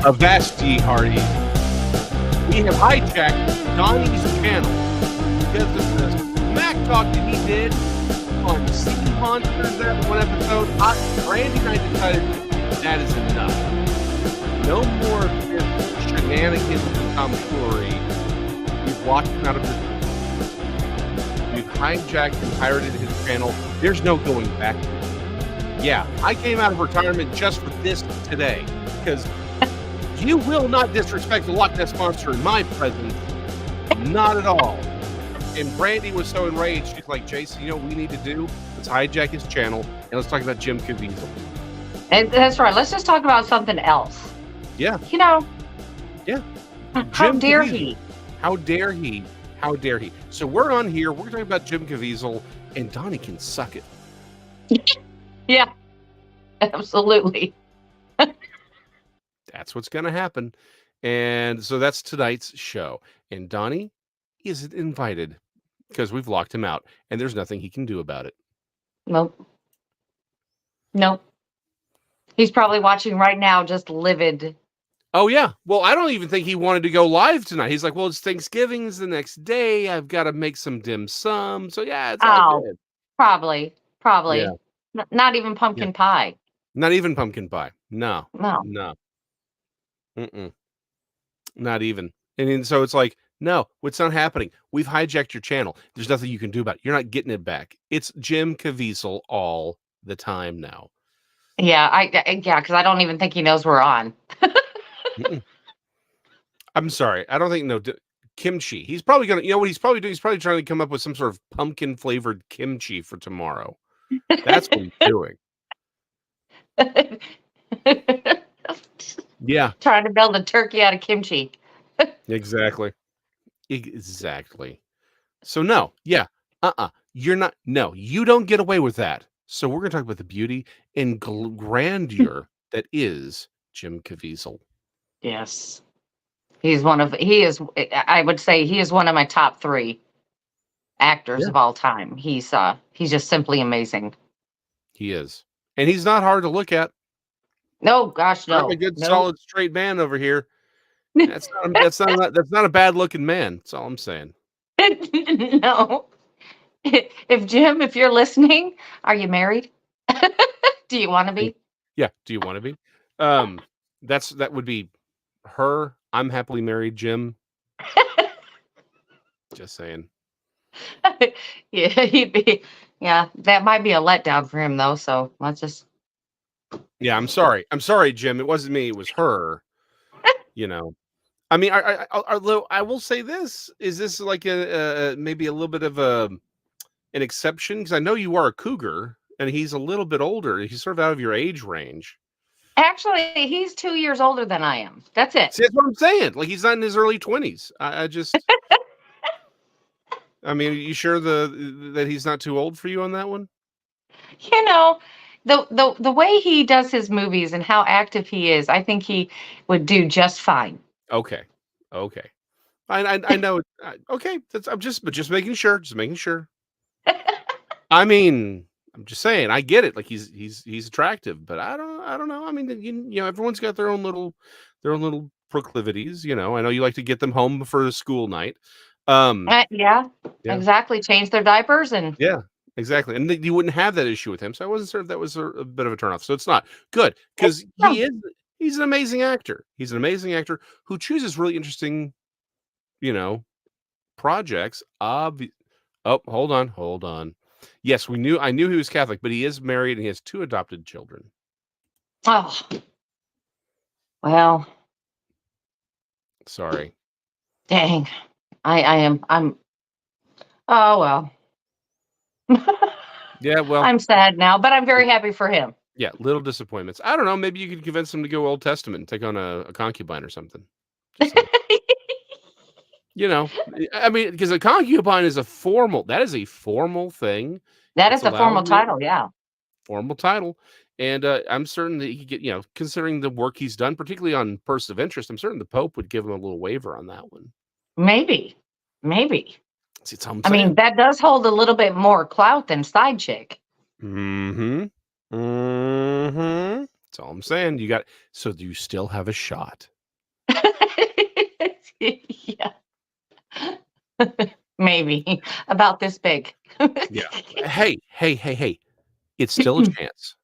Avast ye hearties. We have hijacked Donnie's channel because of the smack talk that he did on Sea Monsters that one episode. Brandi and I decided that is enough. No more of this shenanigans and tomfoolery. We've locked him out of the. We've hijacked and pirated his channel. There's no going back. Yeah, I came out of retirement just for this today because you will not disrespect the Loch Ness Monster in my presence. Not at all. And Brandi was so enraged, she's like, Jason, you know what we need to do? Let's hijack his channel and let's talk about Jim Caviezel. And that's right. Let's just talk about something else. Yeah. You know. Yeah. How dare he? How dare he? How dare he? So we're on here. We're talking about Jim Caviezel, and Donnie can suck it. Yeah. Absolutely. That's what's going to happen. And so that's tonight's show. And Donnie isn't invited because we've locked him out and there's nothing he can do about it. Nope. Nope. He's probably watching right now, just livid. Oh, yeah. Well, I don't even think he wanted to go live tonight. He's like, well, it's Thanksgiving's the next day. I've got to make some dim sum. So, yeah, it's all good. Probably. Yeah. Not even pumpkin pie. Not even pumpkin pie. No. No. Not even. And so it's like, no, it's not happening. We've hijacked your channel. There's nothing you can do about it. You're not getting it back. It's Jim Caviezel all the time now. Yeah, because I don't even think he knows we're on. I'm sorry. I don't think kimchi. He's probably gonna. You know what he's probably doing? He's probably trying to come up with some sort of pumpkin flavored kimchi for tomorrow. That's what he's doing. Yeah. Trying to build a turkey out of kimchi. Exactly. So no. Yeah. You're not. No, you don't get away with that. So we're going to talk about the beauty and grandeur that is Jim Caviezel. Yes. I would say he is one of my top 3 actors of all time. He's just simply amazing. He is. And he's not hard to look at. No, gosh, no. I'm a good, solid, straight man over here. That's not a bad looking man. That's all I'm saying. No. If you're listening, are you married? Do you want to be? Yeah. Do you want to be? That would be her. I'm happily married, Jim. Just saying. Yeah, he'd be. Yeah, that might be a letdown for him though. So let's just. Yeah, I'm sorry. I'm sorry, Jim. It wasn't me. It was her. You know. I mean, although I will say this: is this like maybe a little bit of an exception? Because I know you are a cougar, and he's a little bit older. He's sort of out of your age range. Actually, he's 2 years older than I am. That's it. See, that's what I'm saying. Like he's not in his early 20s. I just. I mean, are you sure that he's not too old for you on that one? You know, the way he does his movies and how active he is, I think he would do just fine. Okay. I know. Okay, I'm just making sure. Just making sure. I mean, I'm just saying. I get it. Like he's attractive, but I don't know. I mean, you know, everyone's got their own little proclivities. You know, I know you like to get them home before the school night. Yeah, exactly. Change their diapers and exactly. And you wouldn't have that issue with him. So I wasn't sure if that was a bit of a turnoff. So it's not good because he's an amazing actor. He's an amazing actor who chooses really interesting, you know, projects. Oh, hold on. Yes, I knew he was Catholic, but he is married and he has 2 adopted children. Oh, well, sorry. Dang. I'm oh well. Yeah, well, I'm sad now, but I'm very happy for him. Yeah, little disappointments. I don't know. Maybe you could convince him to go Old Testament and take on a concubine or something. You know, I mean, because a concubine is a formal thing. That is a formal title, yeah. Formal title. And I'm certain that he could get, you know, considering the work he's done, particularly on Person of Interest, I'm certain the Pope would give him a little waiver on that one. Maybe. See, it's I mean, that does hold a little bit more clout than side chick. That's all I'm saying. So do you still have a shot? Yeah. Maybe about this big. Yeah. Hey. It's still a chance.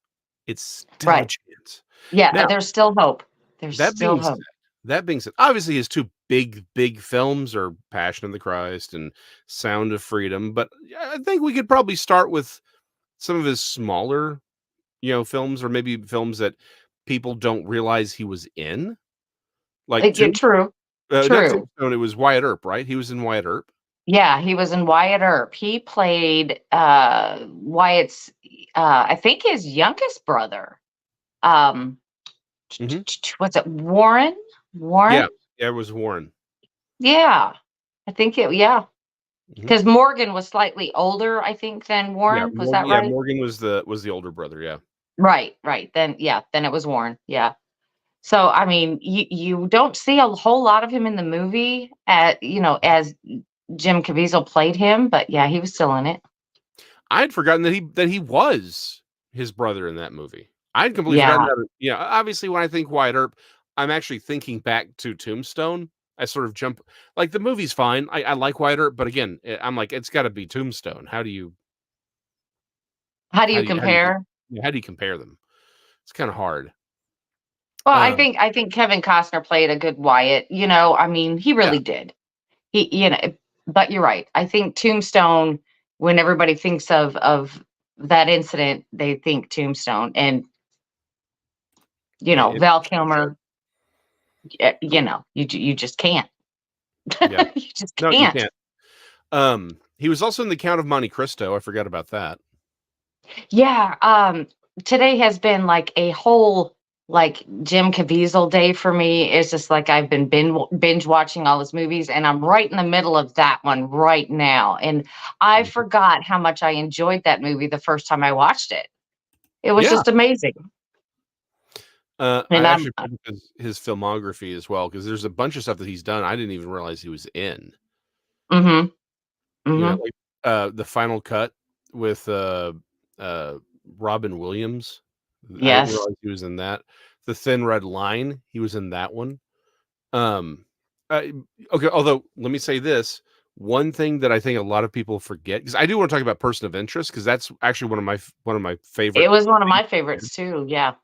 It's still a Right. chance. Yeah, Now, there's still hope. There's that still being said hope. that being said, obviously his 2 big films are Passion of the Christ and Sound of Freedom, but I think we could probably start with some of his smaller, films, or maybe films that people don't realize he was in. Like Yeah, Tomb true. not True. Tombstone, it was Wyatt Earp, right? He was in Wyatt Earp? Yeah, he was in Wyatt Earp. He played Wyatt's I think his youngest brother. Um Mhm. was it Warren? Yeah. Warren? Yeah, it was Warren. Yeah. I think it yeah. Mhm. Because Morgan was slightly older, I think, than Warren. Was that right? Morgan was the older brother, yeah. Right, right. Then yeah, then it was Warren. Yeah. So I mean, you don't see a whole lot of him in the movie at as Jim Caviezel played him, but yeah, he was still in it. I had forgotten that he was his brother in that movie. I'd completely forgotten Yeah. about it. Yeah, obviously, when I think Wyatt Earp, I'm actually thinking back to Tombstone. I sort of jump like, the movie's fine. I like Wyatt Earp, but again, I'm like, it's gotta be Tombstone. How do how you do you how do you compare? how do you compare them? It's kinda hard. Well, Um, I think Kevin Costner played a good Wyatt. I mean, he yeah, really did. But you're right. I think Tombstone, when everybody thinks of that incident, they think Tombstone, and it Val for sure. Kilmer. You just can't. Yeah. You just No, you can't. can't. He was also in The Count of Monte Cristo. I forgot about that. Yeah, today has been like a whole like Jim Caviezel day for me. It's just like I've been binge watching all his movies, and I'm right in the middle of that one right now. And I Mhm. forgot how much I enjoyed that movie the first time I watched it. It was Yeah. just amazing. I And I'm actually pulled up his filmography as well, because there's a bunch of stuff that he's done I didn't even realize he was in. mhm, mhm. Like, The Final Cut with, uh, Robin Williams. I didn't Yes. realize he was in that. The Thin Red Line, he was in that one. Um, I okay, although, let me say this, one thing that I think a lot of people forget, because I do wanna talk about Person of Interest, because that's actually one of my favorite It was one of things my he did. favorites too. Yeah.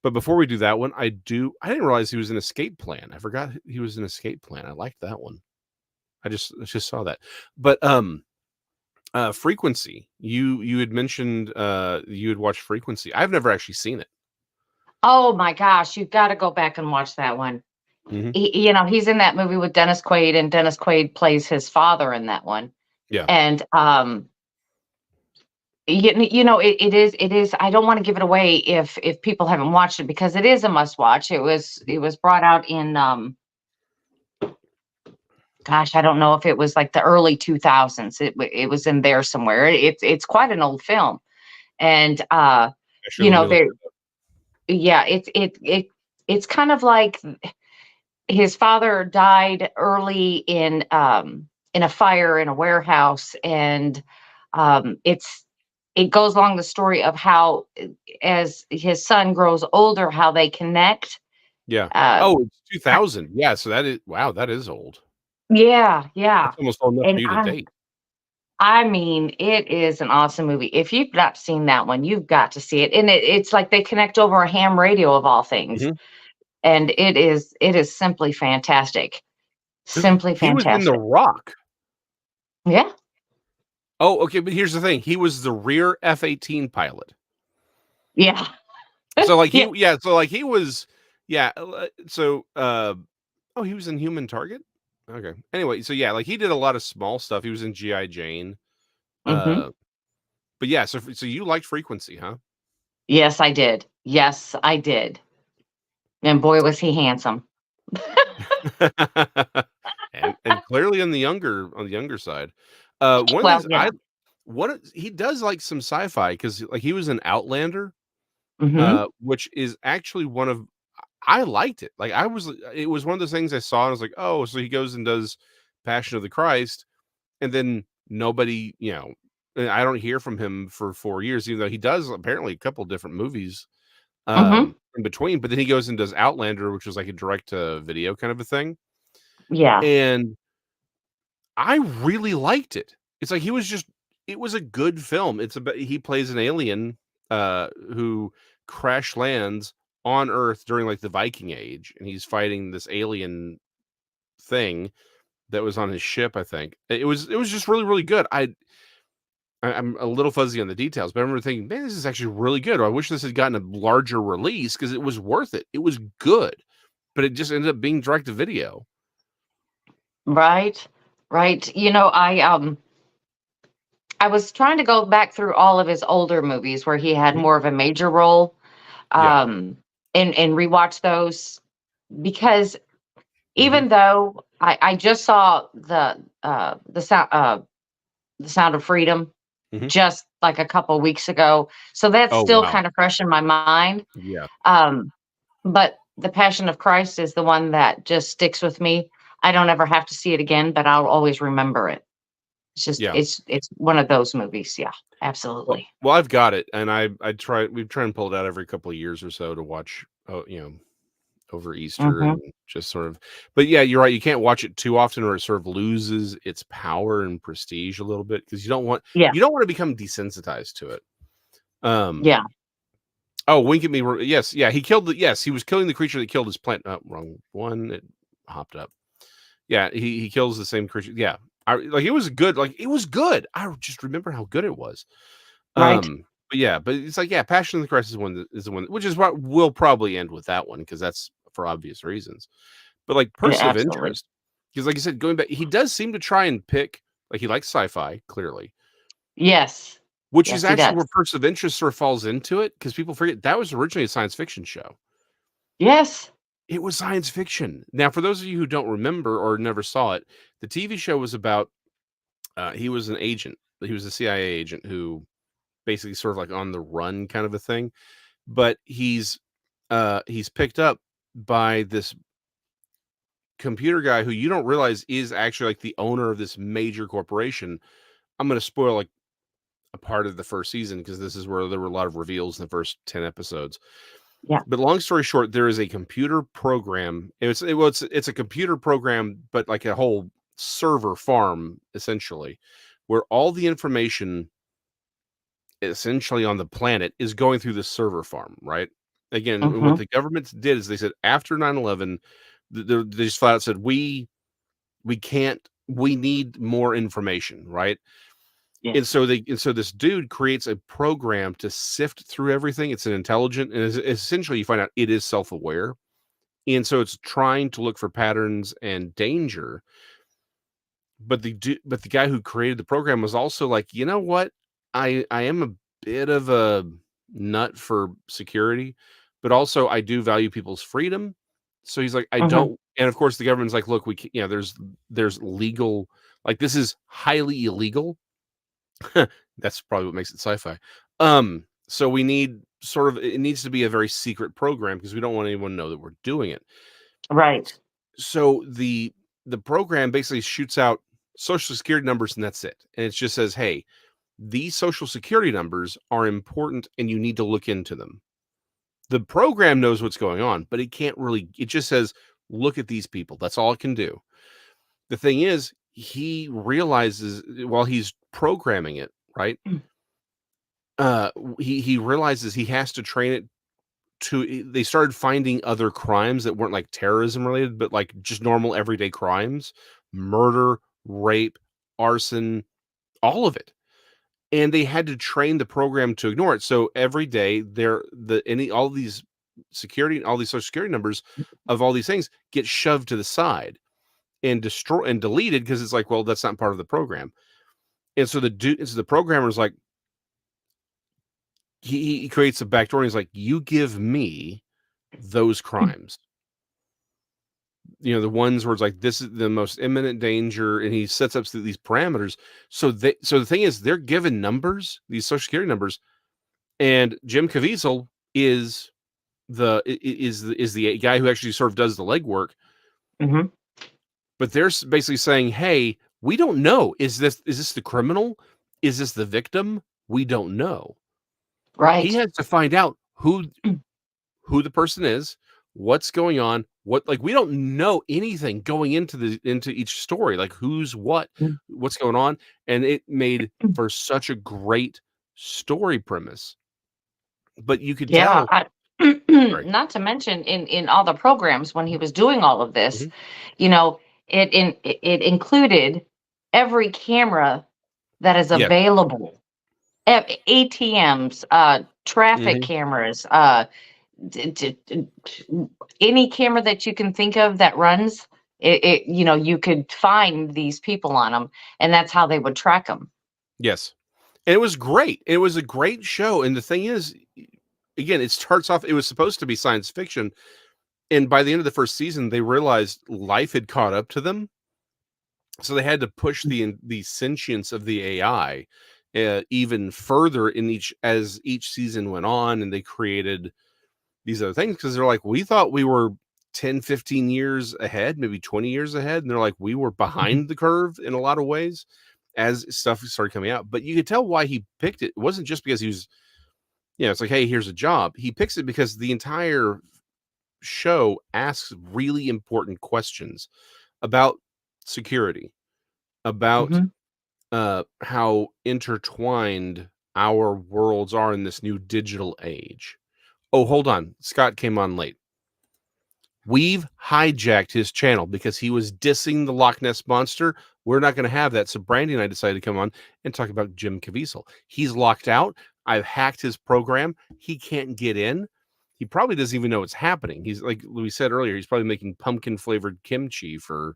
But before we do that one, I didn't realize he was in Escape Plan. I forgot he was in Escape Plan. I liked that one. I just saw that. But, Frequency, you had mentioned, you had watched Frequency. I've never actually seen it. Oh my gosh, you've got to go back and watch that one. Mhm. He's in that movie with Dennis Quaid, and Dennis Quaid plays his father in that one. Yeah. And it is. I don't want to give it away if people haven't watched it, because it is a must watch. It was brought out in gosh, I don't know if it was like the early 2000s. It was in there somewhere. It's quite an old film, and Actually, let me look there. it up. Yeah, it's kind of like his father died early in a fire in a warehouse, and it goes along the story of how, as his son grows older, how they connect. Yeah. uh Oh, it's 2000. Yeah, so that is wow, that is old. yeah, yeah. That's almost old enough for And you to date. I mean, it is an awesome movie. If you've not seen that one, you've got to see it. And it's like they connect over a ham radio of all things, Mhm. and it is simply fantastic. Simply He was in The fantastic. Rock. Yeah. Oh, okay, but here's the thing, he was the rear F-18 pilot. Yeah. So, like, Yeah. he was yeah, oh, he was in Human Target? Okay. Anyway, so, yeah, like, he did a lot of small stuff. He was in G.I. Jane. Mhm. Uh, but, yeah, so you liked Frequency, huh? Yes, I did. Yes, I did. And boy, was he handsome. And clearly on the younger side. One of the Well, things he does like some sci-fi, because like, he was in Outlander, Mhm. which is actually one of I liked it. Like, it was one of those things I saw and I was like, "Oh, so he goes and does Passion of the Christ," and then nobody, I don't hear from him for 4 years, even though he does apparently a couple different movies, Mhm. in between, but then he goes and does Outlander, which was like a direct to video kind of a thing. Yeah. And I really liked it. It's like it was a good film. It's about he plays an alien who crash lands on Earth during like the Viking Age, and he's fighting this alien thing that was on his ship, I think. It was just really, really good. I'm a little fuzzy on the details, but I remember thinking, man, this is actually really good. I wish this had gotten a larger release because it was worth it. It was good, but it just ended up being direct to video. Right. Right. I was trying to go back through all of his older movies where he had Mhm. more of a major role, Yeah. and rewatch those because Mhm. even though I just saw the Sound of Freedom Mhm. just like a couple weeks ago, so that's Oh, still wow. kind of fresh in my mind. Yeah. Um, but The Passion of Christ is the one that just sticks with me. I don't ever have to see it again, but I'll always remember it. It's just Yeah. it's one of those movies. Yeah, Well, absolutely. I've got it, and we try and pull it out every couple of years or so to watch, over Easter Hmm. and just sort of. But yeah, you're right. You can't watch it too often, or it sort of loses its power and prestige a little bit because Yeah, you don't want to become desensitized to it. Um. yeah, Oh, wink at me. Yes, yeah. Yes, he was killing the creature that killed his plant. Oh, wrong one. It hopped up. Yeah, he kills the same creature. Yeah, it was good. Like it was good. I just remember how good it was. right. But yeah, but it's like, yeah, Passion of the Christ is the one, which is what we'll probably end with that one because that's for obvious reasons. But like Yeah, Person of absolutely. Interest, because like you said, going back, he does seem to try and pick like he likes sci-fi clearly, Yes, which is yes, he actually does. where Person of Interest sort of falls into it because people forget that was originally a science fiction show. Yes. It was science fiction. Now, for those of you who don't remember or never saw it, the TV show was about he was an agent. He was a CIA agent who basically sort of like on the run kind of a thing. But he's picked up by this computer guy who you don't realize is actually like the owner of this major corporation. I'm going to spoil like a part of the first season because this is where there were a lot of reveals in the first 10 episodes. Yeah. But long story short, there is a computer program. It's a computer program, but like a whole server farm essentially, where all the information essentially on the planet is going through the server farm, right? Again, what Hmm. the government did is they said after 9/11, they just flat out said we can't we need more information, right? Yeah. And so this dude creates a program to sift through everything. It's an intelligent, and essentially you find out it is self-aware, and so it's trying to look for patterns and danger. But the guy who created the program was also like, you know what? I am a bit of a nut for security, but also I do value people's freedom. So he's like, I Hmm. don't. And of course, the government's like, look, there's legal, like this is highly illegal. That's probably what makes it sci-fi. So we need sort of it needs to be a very secret program because we don't want anyone to know that we're doing it. Right. So the program basically shoots out social security numbers and that's it. And it just says, "Hey, these social security numbers are important and you need to look into them." The program knows what's going on, but it just says, "Look at these people." That's all it can do. The thing is, he realizes while he's programming it, right? He realizes he has to train it they started finding other crimes that weren't like terrorism related, but like just normal everyday crimes, murder, rape, arson, all of it. And they had to train the program to ignore it. So every day all these all these social security numbers of all these things get shoved to the side and destroy and deleted because it's like, well, that's not part of the program. And so the programmer's like, he creates a backdoor and he's like, you give me those crimes, the ones where it's like this is the most imminent danger, and he sets up these parameters. So the thing is, they're given numbers, these social security numbers, and Jim Caviezel is the guy who actually sort of does the legwork. Hmm. But they're basically saying, hey, we don't know, is this the criminal, is this the victim, we don't know. He Right. has to find out who the person is, what's going on, what, like, we don't know anything going into each story, like who's Mm. what's going on, and it made for such a great story premise. But you could Yeah, tell. Sorry. not to mention in all the programs when he was doing all of this, Mhm. you know, it included every camera that is Yes. available, ATMs, traffic Mhm. cameras, any camera that you can think of that runs. You could find these people on them, and that's how they would track them. Yes. And it was great. It was a great show, and the thing is, again, it starts off, it was supposed to be science fiction, and by the end of the 1st season, they realized life had caught up to them, so they had to push the sentience of the AI, even further in each season went on, and they created these other things because 'cause they're like, "We thought we were 10, 15 years ahead, maybe 20 years ahead," and they're like, "We were Mhm. behind the curve in a lot of ways as stuff started coming out." But you could tell why he picked it. It wasn't just because he was, it's like, "Hey, here's a job." He picks it because the entire show asks really important questions about security, about, Mhm. how intertwined our worlds are in this new digital age. Oh, hold on. Scott came on late. We've hijacked his channel because he was dissing the Loch Ness Monster. We're not going to have that. So Brandy and I decided to come on and talk about Jim Caviezel. He's locked out. I've hacked his program. He can't get in. He probably doesn't even know what's happening. He's like we said earlier, he's probably making pumpkin flavored kimchi for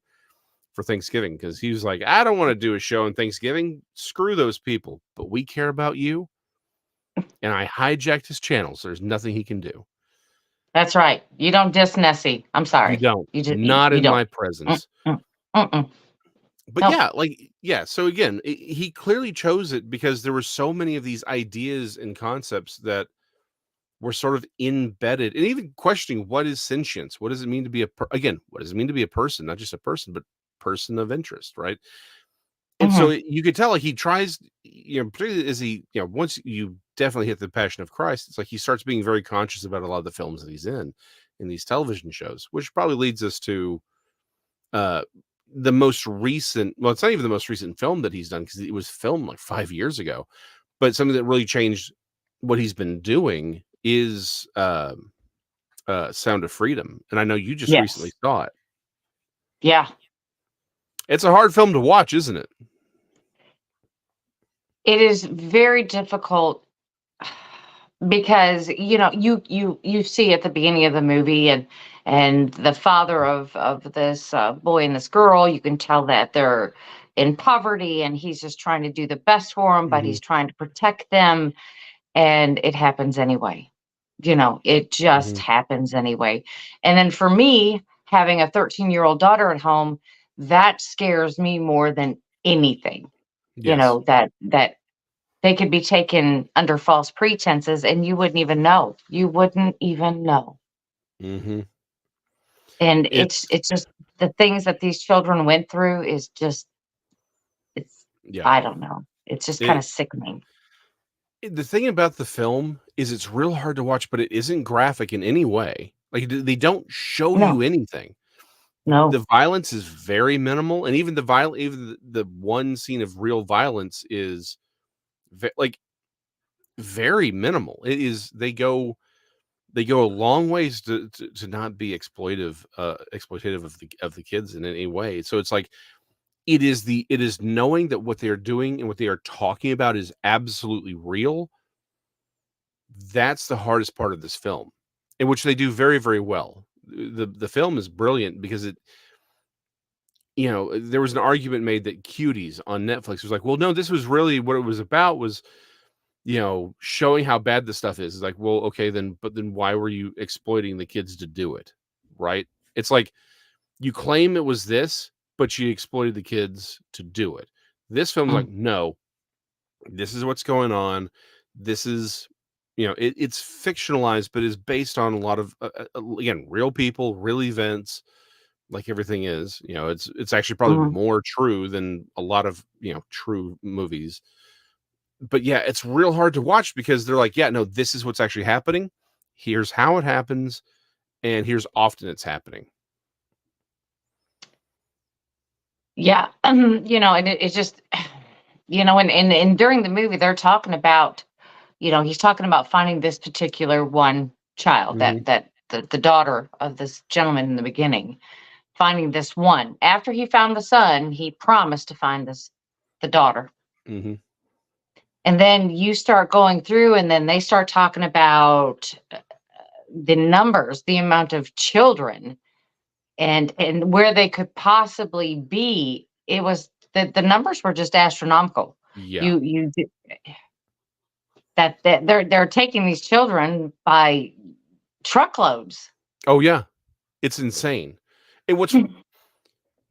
Thanksgiving because he was like, I don't want to do a show on Thanksgiving. Screw those people. But we care about you. And I hijacked his channel. So there's nothing he can do. That's right. You don't diss Nessie. I'm You sorry. don't. You just Not you in don't. my Mm, presence. mm, mm-mm. But Nope. yeah, like, yeah, so again, he clearly chose it because there were so many of these ideas and concepts that were sort of embedded, and even questioning what is sentience? What does it mean to be again, what does it mean to be a person? Not just a person, but person of interest, right? And so Mhm. you could tell, like, he tries, particularly as he, once you definitely hit the Passion of Christ, it's like he starts being very conscious about a lot of the films that he's in these television shows, which probably leads us to uh the most recent, well, it's not even the most recent film that he's done because it was filmed like 5 years ago, but something that really changed what he's been doing is Sound of Freedom, and I know you just recently Yes. saw it. Yeah. It's a hard film to watch, isn't it? It is very difficult because you see at the beginning of the movie, and the father of this boy and this girl, you can tell that they're in poverty, and he's just trying to do the best for them, but Mhm, he's trying to protect them, and it happens anyway. It just mhm. happens anyway. And then for me, having a 13-year-old daughter at home, that scares me more than anything. Yes. That they could be taken under false pretenses, and you wouldn't even know. You wouldn't even know. Mhm. And it's It's it's just the things that these children went through is just it's yeah. I don't know. It's just kind It of sickening. the thing about the film is it's real hard to watch, but it isn't graphic in any way. Like, they don't show No, you anything. The no. violence is very minimal, and even the one scene of real violence is like very minimal. It is they go a long ways to not be exploitative of the kids in any way. So it's like it is knowing that what they're doing and what they are talking about is absolutely real. That's the hardest part of this film, in which they do very, very well. The film is brilliant because there was an argument made that Cuties on Netflix was like, well, no, this was really what it was about was, showing how bad the stuff is. It's like, well, okay, but then why were you exploiting the kids to do it? Right? It's like you claim it was this, but you exploited the kids to do it. This film's like, Mm, no, this is what's going on. This is, it's fictionalized, but is based on a lot of, again, real people, real events, like everything is. It's actually probably mhm. more true than a lot of, true movies. But yeah, it's real hard to watch because they're like, yeah, no, this is what's actually happening. Here's how it happens, and here's often it's happening. Yeah. And it's just, and during the movie, they're talking about, he's talking about finding this particular one child, Mhm, that the daughter of this gentleman in the beginning, finding this one. After he found the son, he promised to find the daughter. mhm. And then you start going through, and then they start talking about the numbers, the amount of children, and where they could possibly be. It was the numbers were just astronomical. Yeah. That they're taking these children by truckloads. Oh, yeah. It's insane. And what's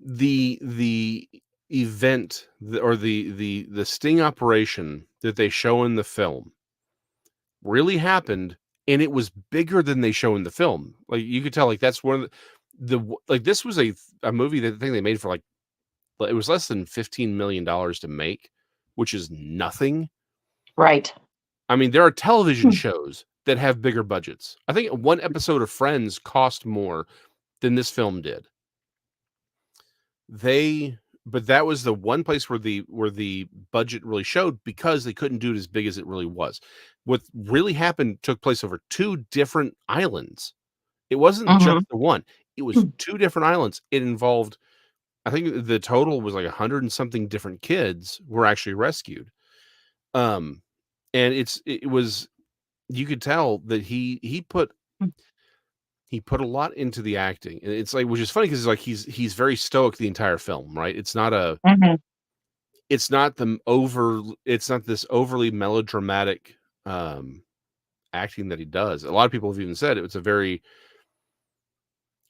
the event, or the sting operation that they show in the film really happened, and it was bigger than they show in the film. Like, you could tell, like, that's one of like, this was a movie that I think they made for, like, it was less than $15 million to make, which is nothing. Right. I mean, there are television shows that have bigger budgets. I think one episode of Friends cost more than this film did. But that was the one place where the budget really showed, because they couldn't do it as big as it really was. What really happened took place over 2 different islands. It wasn't just Hmm. the one. It was 2 different islands. It involved, I think the total was like 100 and something different kids were actually rescued. Um, and it was, you could tell that he put a lot into the acting. And it's like, which is funny, because like he's very stoic the entire film, right? Hmm. It's not this overly melodramatic um acting that he does. A lot of people have even said it's a very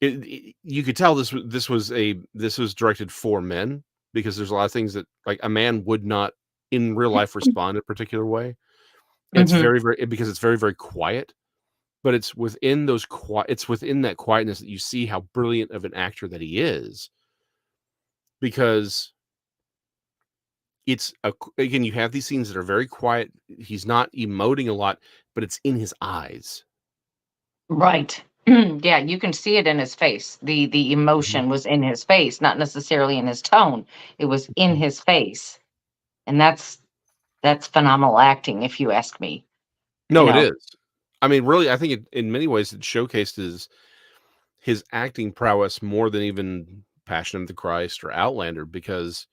you could tell this was directed for men, because there's a lot of things that, like, a man would not in real life respond a particular way. It's Hmm. very, very, because it's very, very quiet, but it's within that quietness that you see how brilliant of an actor that he is, because again, you have these scenes that are very quiet. He's not emoting a lot, but it's in his eyes. Right. Yeah, you can see it in his face. The Mhm. emotion was in his face, not necessarily in his tone. It was in his face. And that's phenomenal acting, if you ask me. You No, it know. is. I mean, really, I think in many ways it showcased his acting prowess more than even Passion of the Christ or Outlander, because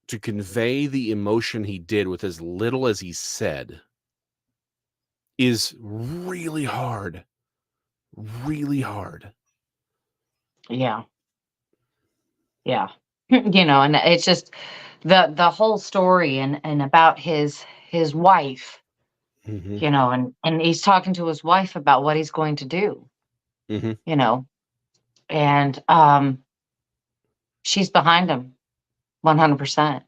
to convey the emotion he did with as little as he said is really hard, really hard. Yeah. Yeah. And it's just the whole story, and about his wife, Mhm, and he's talking to his wife about what he's going to do, mhm. you know, and she's behind him 100%.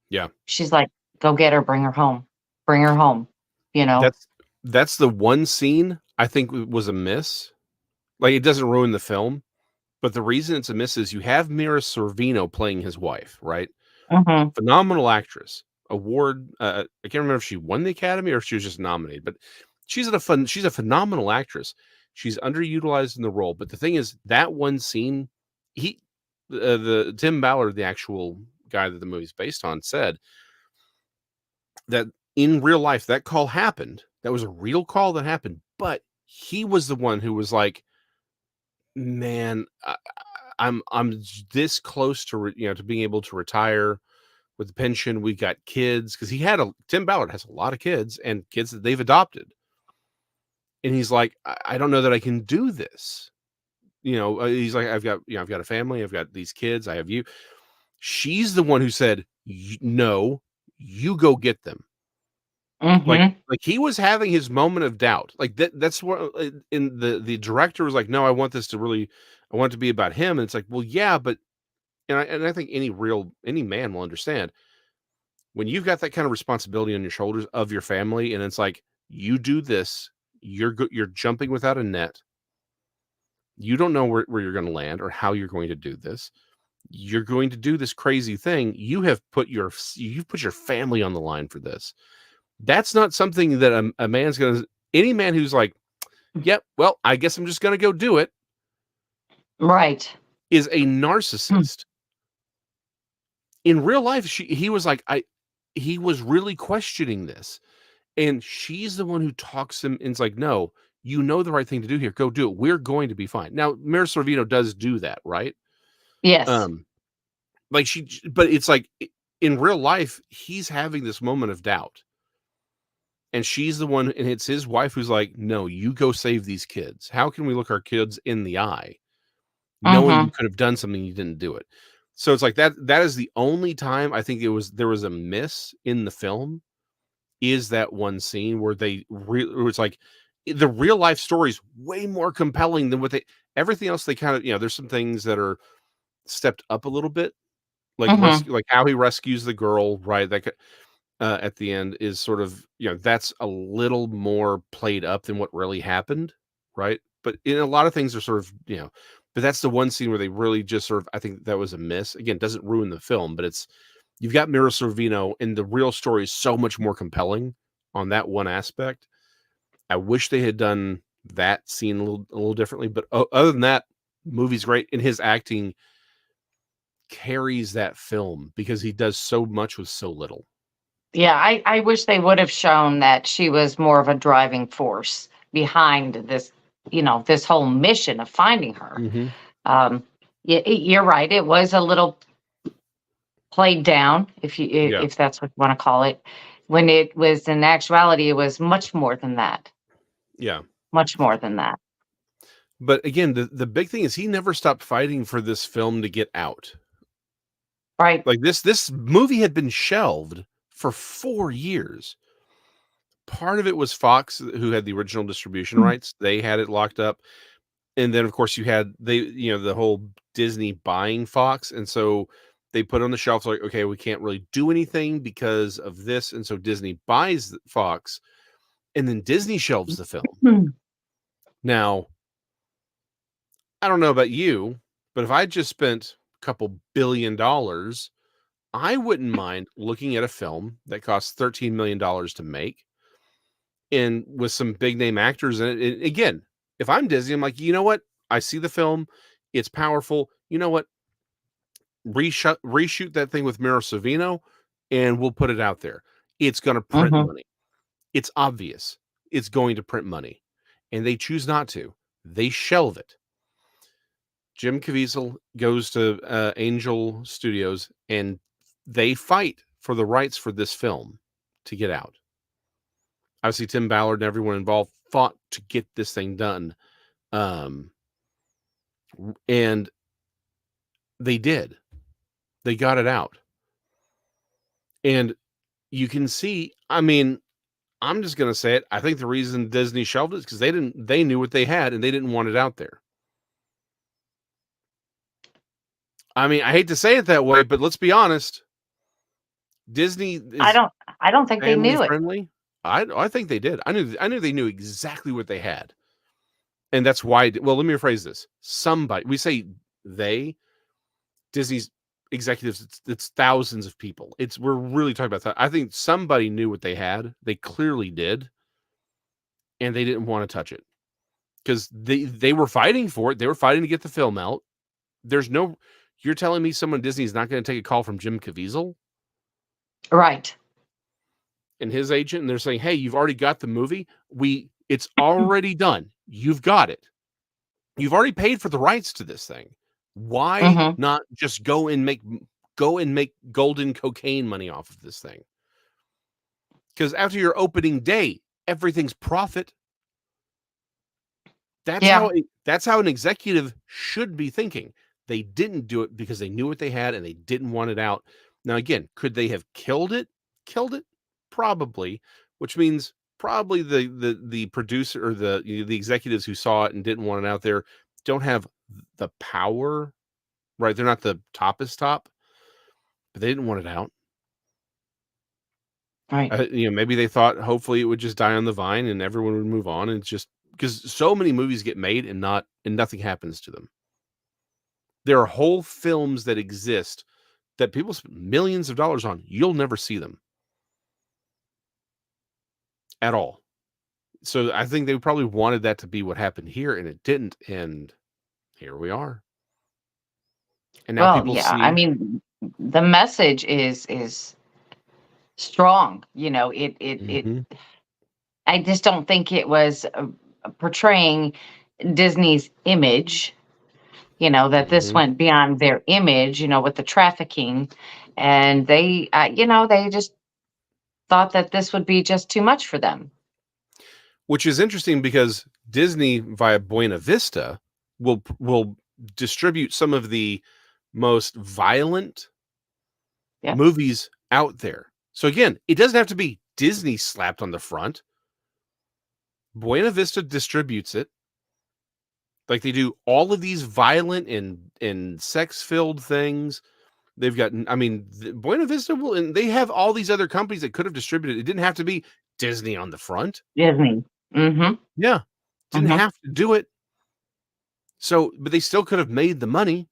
Yeah. She's like, "Go get her, bring her home. Bring her home." You know? That's that's the one scene I think was a miss. Like, it doesn't ruin the film, but the reason it's a miss is you have Mira Sorvino playing his wife, right? Mhm. Phenomenal actress. Award, I can't remember if she won the Academy or if she was just nominated, but she's a phenomenal actress. She's underutilized in the role, but the thing is, that one scene, he the Tim Ballard, the actual guy that the movie's based on, said that in real life, that call happened. That was a real call that happened, but he was the one who was like, "Man, I'm this close to to being able to retire with the pension. We got kids," because Tim Ballard has a lot of kids and kids that they've adopted, and he's like, I don't know that I can do this. He's like, I've got a family, I've got these kids, I have you. She's the one who said, No, you go get them." Like, Mhm. he was having his moment of doubt. Like, that's what, and the director was like, "No, I want it to be about him." And it's like, well, yeah, but and I think any man will understand when you've got that kind of responsibility on your shoulders of your family, and it's like, you do this, you're jumping without a net. You don't know where you're going to land or how you're going to do this. You're going to do this crazy thing. You've put your family on the line for this. That's not something that a man's going to. Any man who's like, "Yep, well, I guess I'm just going to go do it." Right. is a Mm. narcissist. In real life, he was like, he was really questioning this. And she's the one who talks him and it's like, "No, you know the right thing to do here. Go do it. We're going to be fine." Now, Mira Sorvino does do that, right? Yes. Um, like but it's like in real life, he's having this moment of doubt. And she's the one, and it's his wife who's like, "No, you go save these kids. How can we look our kids in the eye, knowing you Mhm. could have done something, you didn't do it?" So it's like that is the only time I think there was a miss in the film, is that one scene where where it's like the real life story is way more compelling than what they everything else they kind of, there's some things that are stepped up a little bit, like Mhm. rescue, like how he rescues the girl, right? At the end is sort of, that's a little more played up than what really happened, right? But in a lot of things are sort of, but that's the one scene where they really just sort of, I think that was a miss. Again, doesn't ruin the film, but you've got Mira Sorvino, and the real story is so much more compelling on that one aspect. I wish they had done that scene a little differently, but other than that, movie's great, and his acting carries that film because he does so much with so little. Yeah, I wish they would have shown that she was more of a driving force behind this, this whole mission of finding her. Mhm. Um, you're right. It was a little played down, Yeah. if that's what you want to call it, when it was in actuality, it was much more than that. Yeah. Much more than that. But again, the big thing is he never stopped fighting for this film to get out. Right. Like this movie had been shelved for 4 years. Part of it was Fox, who had the original distribution Mm. rights. They had it locked up. And then of course you had the whole Disney buying Fox, and so they put on the shelf like, okay, we can't really do anything because of this, and so Disney buys Fox, and then Disney shelves the film. Hmm. Now, I don't know about you, but if I just spent a couple $1 billion, I wouldn't mind looking at a film that costs $13 million to make, and with some big name actors in it. And again, if I'm Disney, I'm like, you know what? I see the film, it's powerful. You know what? Reshoot that thing with Mira Sorvino, and we'll put it out there. It's going to print Mhm. money. It's obvious. It's going to print money, and they choose not to. They shelve it. Jim Caviezel goes to Angel Studios, and they fight for the rights for this film to get out. Obviously, Tim Ballard and everyone involved fought to get this thing done, um, and they did. They got it out, and you can see. I mean, I'm just gonna say it. I think the reason Disney shelved it is because they knew what they had and they didn't want it out there. I mean, I hate to say it that way, but let's be honest. Disney I is don't I don't think they family knew it. friendly. I think they did. I knew they knew exactly what they had. And that's why, well, let me rephrase this. Somebody, we say they, Disney's executives, it's thousands of people. We're really talking about that. I think somebody knew what they had. They clearly did, and they didn't want to touch it because they were fighting for it. They were fighting to get the film out. There's no You're telling me someone at Disney is not going to take a call from Jim Caviezel Right. and his agent, and they're saying, "Hey, you've already got the movie. It's already done. You've got it. You've already paid for the rights to this thing. Why Mhm. not just go and make golden cocaine money off of this thing? Because after your opening day, everything's profit. Yeah. That's how an executive should be thinking. They didn't do it because they knew what they had and they didn't want it out. Now, again, could they have killed it? Killed it? Probably, which means probably the producer or the executives who saw it and didn't want it out there don't have the power, right? They're not the toppest top, but they didn't want it out. Right. Maybe they thought hopefully it would just die on the vine and everyone would move on. And it's just because so many movies get made and nothing happens to them. There are whole films that exist that people spend millions of dollars on. You'll never see them at all. So I think they probably wanted that to be what happened here, and it didn't. And here we are. And now Well, people yeah. I see. mean, the message is strong. You know, it. Mhm, I just don't think it was portraying Disney's image. You know, that this mhm. went beyond their image. You know, with the trafficking, and they, they just thought that this would be just too much for them. Which is interesting because Disney via Buena Vista will distribute some of the most violent Yep. movies out there. So again, it doesn't have to be Disney slapped on the front. Buena Vista distributes it. Like they do all of these violent and sex-filled things. They've got, I mean, Buena Vista will, and they have all these other companies that could have distributed. It didn't have to be Disney on the front. Disney. Mm-hmm. Yeah, didn't Mm-hmm. have to do it. So, but they still could have made the money,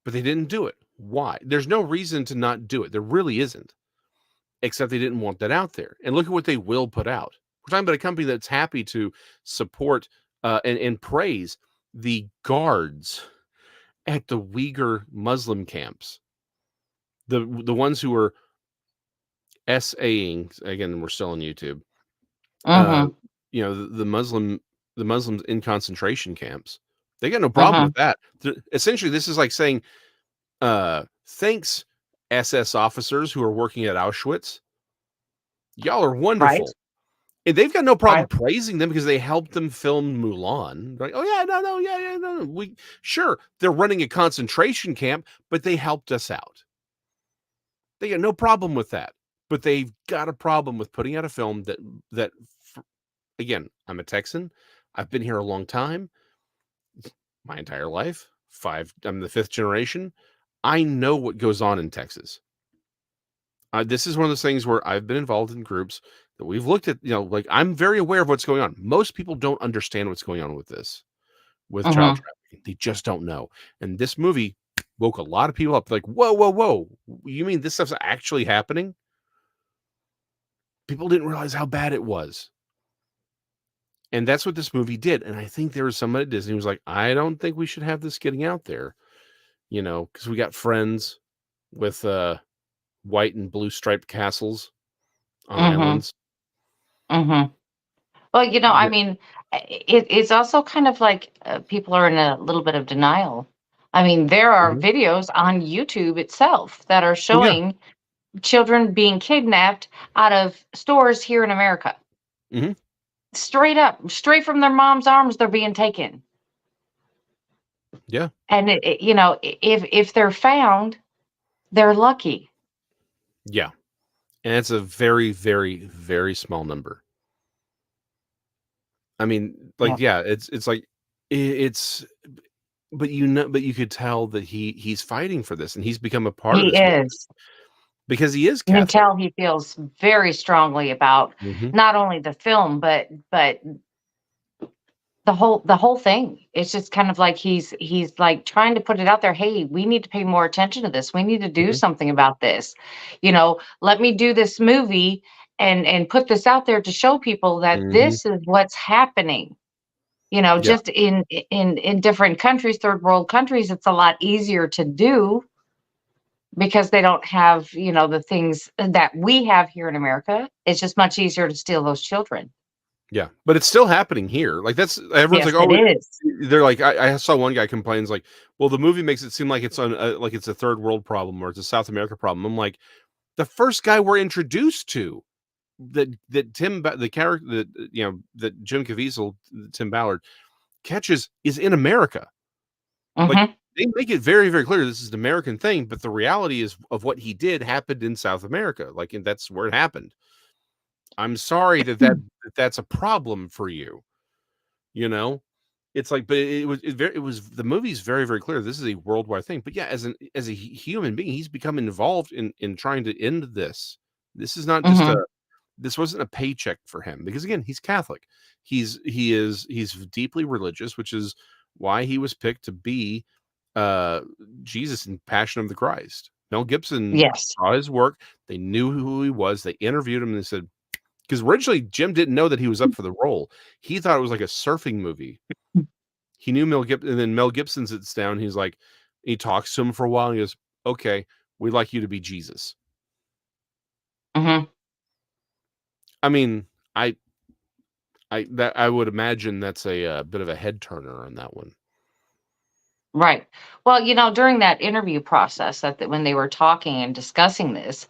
but they didn't do it. Why? There's no reason to not do it. There really isn't, except they didn't want that out there. And look at what they will put out. We're talking about a company that's happy to support and praise the guards at the Uyghur Muslim camps, the ones who were SAing. Again, we're still on YouTube. Uh, Mm-hmm. the Muslims in concentration camps. They got no problem Mm-hmm. with that. Essentially, this is like saying, thanks, SS officers who are working at Auschwitz. Y'all are Right. wonderful. And they've got no problem Right. praising them because they helped them film Mulan. Like, oh yeah, no, yeah, yeah, no. We sure they're running a concentration camp, but they helped us out. They got no problem with that. But they've got a problem with putting out a film that again, I'm a Texan. I've been here a long time, my entire life. I'm the fifth generation. I know what goes on in Texas. This is one of those things where I've been involved in groups that we've looked at, like I'm very aware of what's going on. Most people don't understand what's going on with this, with child Mm-hmm. trafficking. They just don't know. And this movie woke a lot of people up like, whoa, whoa, whoa. You mean this stuff's actually happening? People didn't realize how bad it was. And that's what this movie did. And I think there was somebody at Disney who was like, I don't think we should have this getting out there, because we got friends with white and blue striped castles on Mm-hmm. islands. Mm-hmm. Well, I Yeah. mean, it's also kind of like people are in a little bit of denial. I mean, there are Mhm. videos on YouTube itself that are Oh, yeah. showing children being kidnapped out of stores here in America. Mhm. Straight up, straight from their mom's arms, they're being taken. Yeah. And if they're found, they're lucky. Yeah. And it's a very, very, very small number. I mean, Yeah, like, yeah, it's like it's but you could tell that he's fighting for this and he's become a part of he this movement is. because he is You can Catholic. tell he feels very strongly about Mhm. not only the film, but the whole thing. It's just kind of like he's like trying to put it out there. Hey, we need to pay more attention to this. We need to do Mhm. something about this. Let me do this movie and put this out there to show people that Mhm. this is what's happening. Yeah. Just in different countries, third world countries, it's a lot easier to do because they don't have, the things that we have here in America. It's just much easier to steal those children. Yeah. But it's still happening here. Like that's everyone's Yes, like, it "Oh, is. they're like I saw one guy complains like, "Well, the movie makes it seem like it's on like it's a third world problem or it's a South America problem." I'm like, "The first guy we're introduced to that the character that that Jim Caviezel, Tim Ballard catches is in America. Like Hmm. they make it very, very clear this is an American thing, but the reality is of what he did happened in South America. Like, and that's where it happened. I'm sorry that's a problem for you. You know, it's like, but it was the movie's very, very clear. This is a worldwide thing. But yeah, as a human being, he's become involved in trying to end this. This is not just Hmm. this wasn't a paycheck for him because again he's Catholic. He's deeply religious, which is why he was picked to be uh Jesus in Passion of the Christ. Mel Gibson Yes. saw his work. They knew who he was. They interviewed him and they said, because originally Jim didn't know that he was up for the role. He thought it was like a surfing movie. He knew Mel Gibson, and then Mel Gibson sits down. He's like, He talks to him for a while. And he goes, "Okay, we'd like you to be Jesus." Hmm. I mean, I would imagine that's a bit of a head turner on that one. Right. Well, during that interview process, when they were talking and discussing this,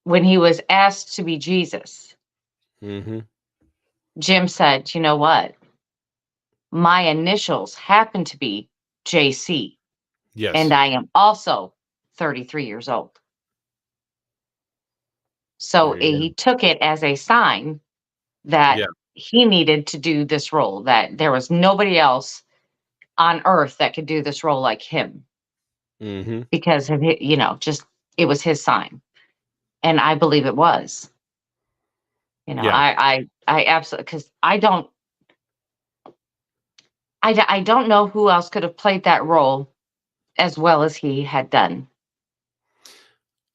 when he was asked to be Jesus, Mm-hmm. Jim said, "You know what? My initials happen to be JC, and Yes. I am also 33 years old." So There you he go. took it as a sign that Yeah. he needed to do this role, that there was nobody else on earth that could do this role like him Mm-hmm. because of it, just it was his sign. And I believe it was. Yeah. I absolutely, because I don't know who else could have played that role as well as he had done.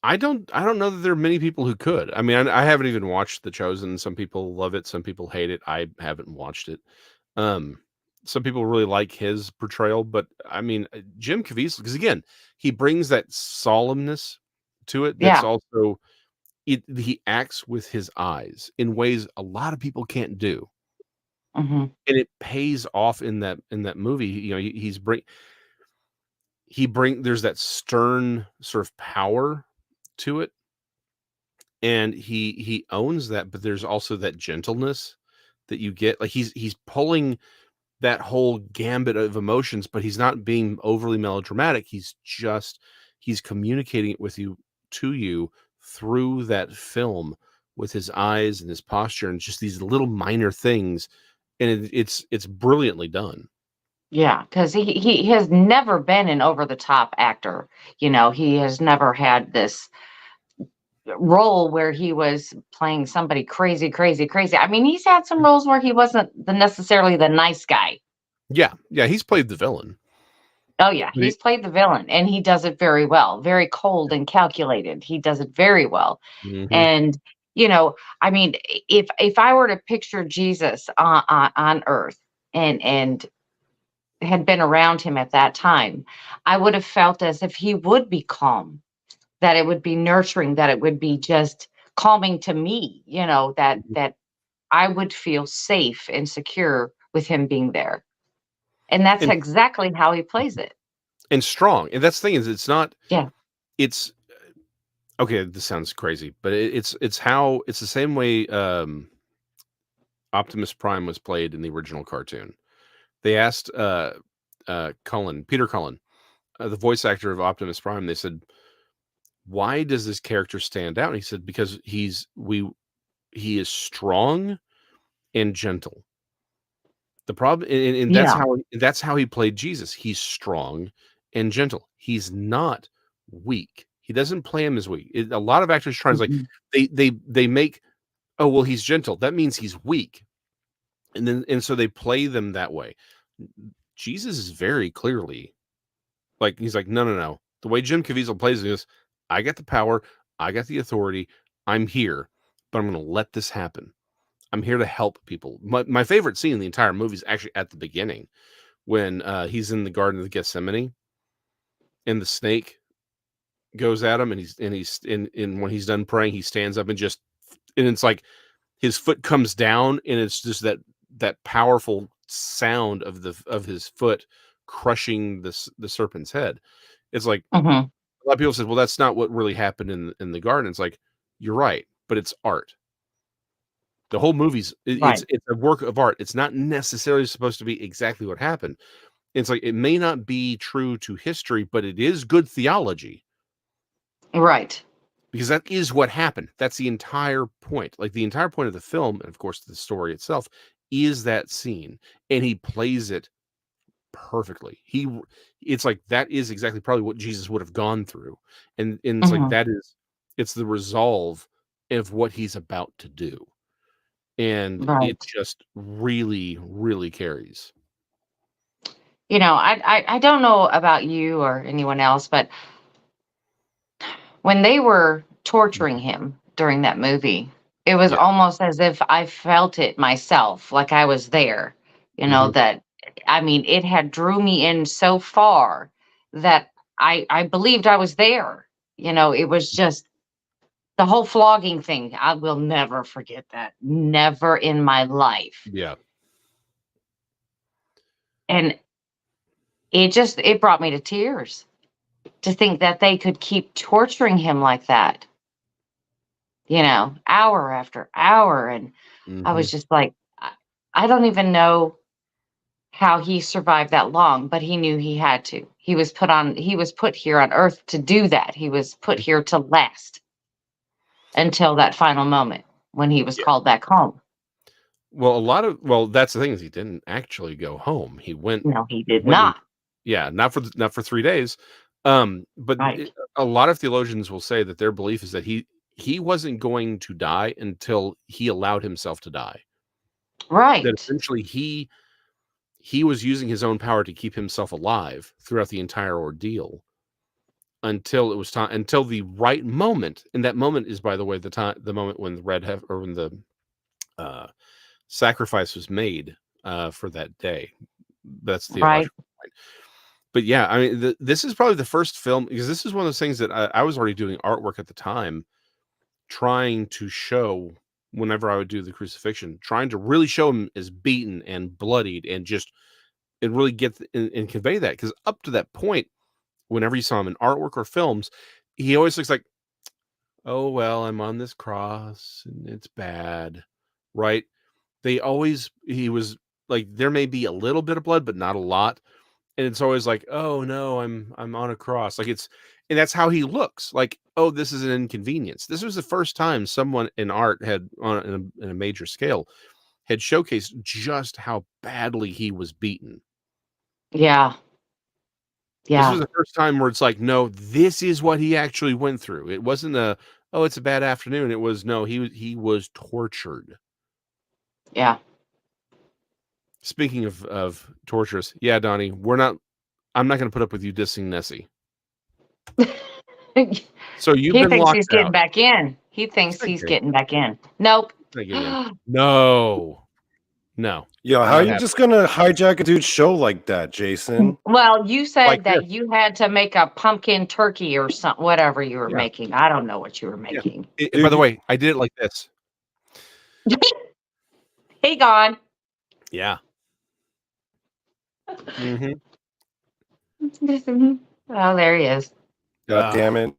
I don't know that there are many people who could. I mean, I haven't even watched The Chosen. Some people love it, some people hate it. I haven't watched it. Um, some people really like his portrayal, but I mean, Jim Caviezel, because again, he brings that solemnness to it. That's Yeah. also he acts with his eyes in ways a lot of people can't do, Hmm. and it pays off in that movie. You know, he bring there's that stern sort of power to it, and he owns that, but there's also that gentleness that you get. Like he's pulling that whole gambit of emotions, but he's not being overly melodramatic. He's communicating it with you to you through that film with his eyes and his posture and just these little minor things, and it's brilliantly done. Yeah, because he has never been an over the top actor. He has never had this role where he was playing somebody crazy, crazy, crazy. I mean, he's had some roles where he wasn't necessarily the nice guy. Yeah, yeah, he's played the villain. Oh yeah, But he's played the villain and he does it very well. Very cold and calculated. He does it very well. Mhm. And I mean, if I were to picture Jesus on earth and had been around him at that time, I would have felt as if he would be calm, that it would be nurturing, that it would be just calming to me, that I would feel safe and secure with him being there. And that's and exactly how he plays it. and strong, and that's the thing is it's not Yeah. it's okay, this sounds crazy, but it's the same way, Optimus Prime was played in the original cartoon. They asked, Peter Cullen, the voice actor of Optimus Prime, they said, "Why does this character stand out?" And he said, "Because he is strong and gentle." The problem and Yeah. that's how he played Jesus. He's strong and gentle. He's not weak. He doesn't play him as weak. A lot of actors try to like Mhm. they make, "Oh, well, he's gentle. That means he's weak." And so they play them that way. Jesus is very clearly like he's like, "No, no, no." The way Jim Caviezel plays it is, "I got the power, I got the authority, I'm here, but I'm gonna let this happen. I'm here to help people." My favorite scene in the entire movie is actually at the beginning when he's in the Garden of Gethsemane and the snake goes at him, and when he's done praying, he stands up and just and it's like his foot comes down, and it's just that powerful sound of his foot crushing the serpent's head. It's like Mhm. a lot of people said, "Well, that's not what really happened in the garden." It's like you're right, but it's art. The whole movie's Right. it's a work of art. It's not necessarily supposed to be exactly what happened. It's like it may not be true to history, but it is good theology Right. because that is what happened. That's the entire point. Like the entire point of the film, and of course the story itself, is that scene, and he plays it perfectly. It's like that is exactly probably what Jesus would have gone through, and it's like Mhm. it's the resolve of what he's about to do, and it Right. just really, really carries. I don't know about you or anyone else, but when they were torturing Mhm. him during that movie, it was Yeah. almost as if I felt it myself, like I was there, Mhm. that I mean, it had drew me in so far that I believed I was there. It was just the whole flogging thing. I will never forget that. Never in my life. Yeah. And it brought me to tears to think that they could keep torturing him like that, hour after hour. And I was just like, I don't even know how he survived that long, but he knew he had to. He was put here on earth to do that. He was put here to last until that final moment when he was called back home. Well, that's the thing, is he didn't actually go home. He went. No, he did not. Not for 3 days. But Right. a lot of theologians will say that their belief is that he wasn't going to die until he allowed himself to die. Right. That essentially he was using his own power to keep himself alive throughout the entire ordeal until it was time, until the right moment. And that moment is, by the way, the moment when when the sacrifice was made for that day. That's theological. Right. But yeah, I mean, this is probably the first film, because this is one of those things that I was already doing artwork at the time, trying to show, whenever I would do the crucifixion, trying to really show him as beaten and bloodied and really get and convey that. Because up to that point, whenever you saw him in artwork or films, he always looks like, oh, well, I'm on this cross and it's bad, right? He was like, there may be a little bit of blood, but not a lot. And it's always like, oh no, I'm on a cross. Like, and that's how he looks. Like, oh, this is an inconvenience. This was the first time someone in art had, in a major scale, had showcased just how badly he was beaten. Yeah. This was the first time where it's like, no, this is what he actually went through. It wasn't it's a bad afternoon. It was, no, he was tortured. Yeah. Speaking of torturous, yeah, Donnie, I'm not going to put up with you dissing Nessie. So you've been locked out. He thinks he's getting back in. He thinks he's getting back in. Nope. No. Yo, how are you just going to hijack a dude's show like that, Jason? Well, you said that you had to make a pumpkin turkey or something, whatever you were making. I don't know what you were making. By the way, I did it like this. Hey, gone. Yeah. Oh, there he is. God damn it.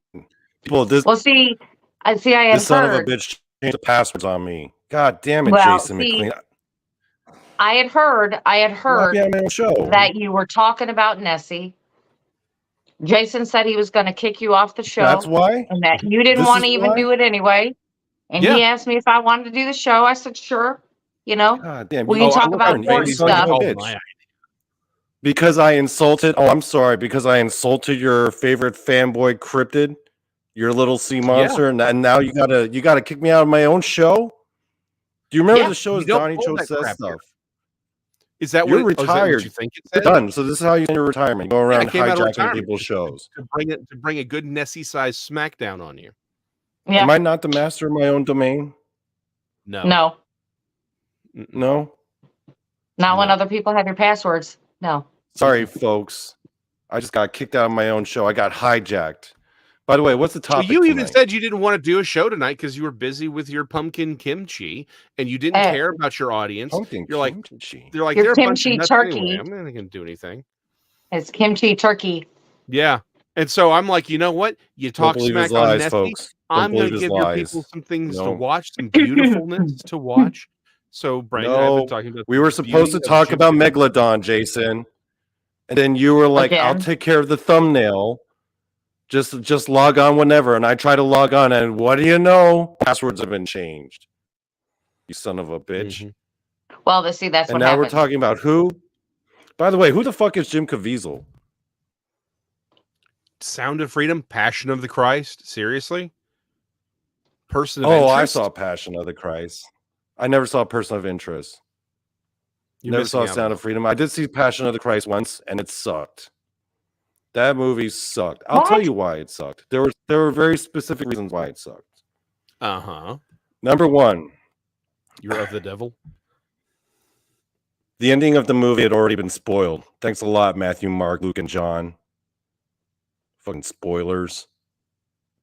Well, see, I had this son of a bitch changed the passwords on me. God damn it, Jason McLean. I had heard that you were talking about Nessie. Jason said he was going to kick you off the show. That's why? And that you didn't want to even do it anyway. And he asked me if I wanted to do the show. I said, sure. God damn, we can talk about important stuff. Because I insulted, I'm sorry, because I insulted your favorite fanboy Cryptid, your little sea monster, and now you gotta kick me out of my own show? Do you remember the show is Donnie Cho says stuff? Is that you're retired? You think you're done. So this is how you end your retirement. You go around hijacking people's shows to bring a good Nessie-sized smackdown on you. Yeah. Am I not the master of my own domain? No. No. Not when other people have your passwords. No. Sorry, folks. I just got kicked out of my own show. I got hijacked. By the way, what's the topic? So you even said you didn't want to do a show tonight because you were busy with your pumpkin kimchi and you didn't care about your audience. You're kimchi. They're like, your kimchi turkey. Anyway. I'm not going to do anything. It's kimchi turkey. Yeah. And so I'm like, you know what? You talk smack on Nessie. Folks. I'm going to give your people some things to watch, some beautifulness to watch. So, Brandon, I've been talking about. We were supposed to talk about Megalodon, Jason, and then you were like, "I'll take care of the thumbnail. Just log on whenever." And I try to log on, and what do you know? Passwords have been changed. You son of a bitch. Mm-hmm. Well, that's and what now happened. We're talking about who. By the way, who the fuck is Jim Caviezel? Sound of Freedom, Passion of the Christ. Seriously, Person of Interest. I saw Passion of the Christ. I never saw Person of Interest. Never saw Sound of Freedom. I did see Passion of the Christ once, and it sucked. That movie sucked. I'll tell you why it sucked. There were very specific reasons why it sucked. Number one, you're of the devil. The ending of the movie had already been spoiled. Thanks a lot, Matthew, Mark, Luke, and John. Fucking spoilers.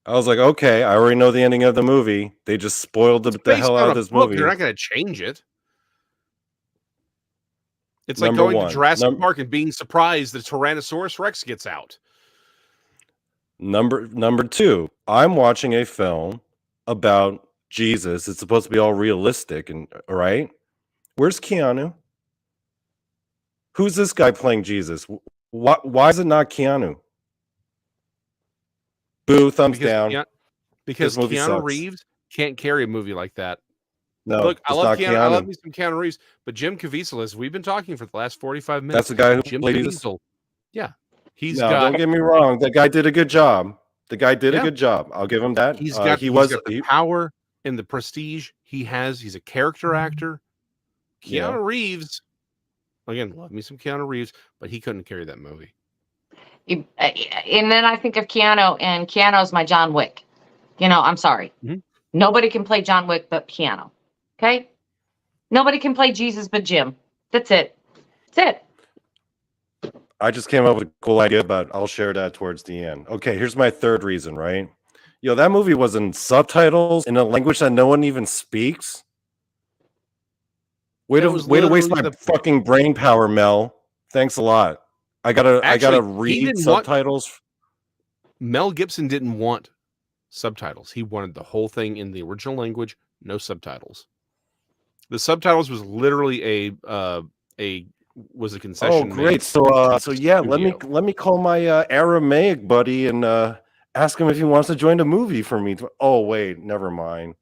I was like, okay, I already know the ending of the movie. They just spoiled the hell out of this movie. They're not going to change it. It's like Number going one. to Jurassic Park and being surprised the Tyrannosaurus Rex gets out. Number two, I'm watching a film about Jesus. It's supposed to be all realistic, and right? Where's Keanu? Who's this guy playing Jesus? Why is it not Keanu? Boo, thumbs down. Because Keanu Reeves can't carry a movie like that. No, look, I love Keanu. I love me some Keanu Reeves, but Jim Caviezel, as we've been talking for the last 45 minutes. That's the guy who Jim played Caviezel. Yeah, don't get me wrong. The guy did a good job. A good job. I'll give him that. He's got the power and the prestige. He's a character actor. Keanu Reeves, again, love me some Keanu Reeves, but he couldn't carry that movie. And then I think of Keanu, and Keanu's my John Wick. I'm sorry. Mm-hmm. Nobody can play John Wick but Keanu. Okay? Nobody can play Jesus but Jim. That's it. That's it. I just came up with a cool idea, but I'll share that towards the end. Okay, here's my third reason, right? That movie was in subtitles in a language that no one even speaks. Way to waste my fucking brain power, Mel. Thanks a lot. I gotta read subtitles. Mel Gibson didn't want subtitles. He wanted the whole thing in the original language, no subtitles. The subtitles was literally a concession. Oh, great! So yeah, let me call my Aramaic buddy and ask him if he wants to join the movie for me. Oh wait, never mind.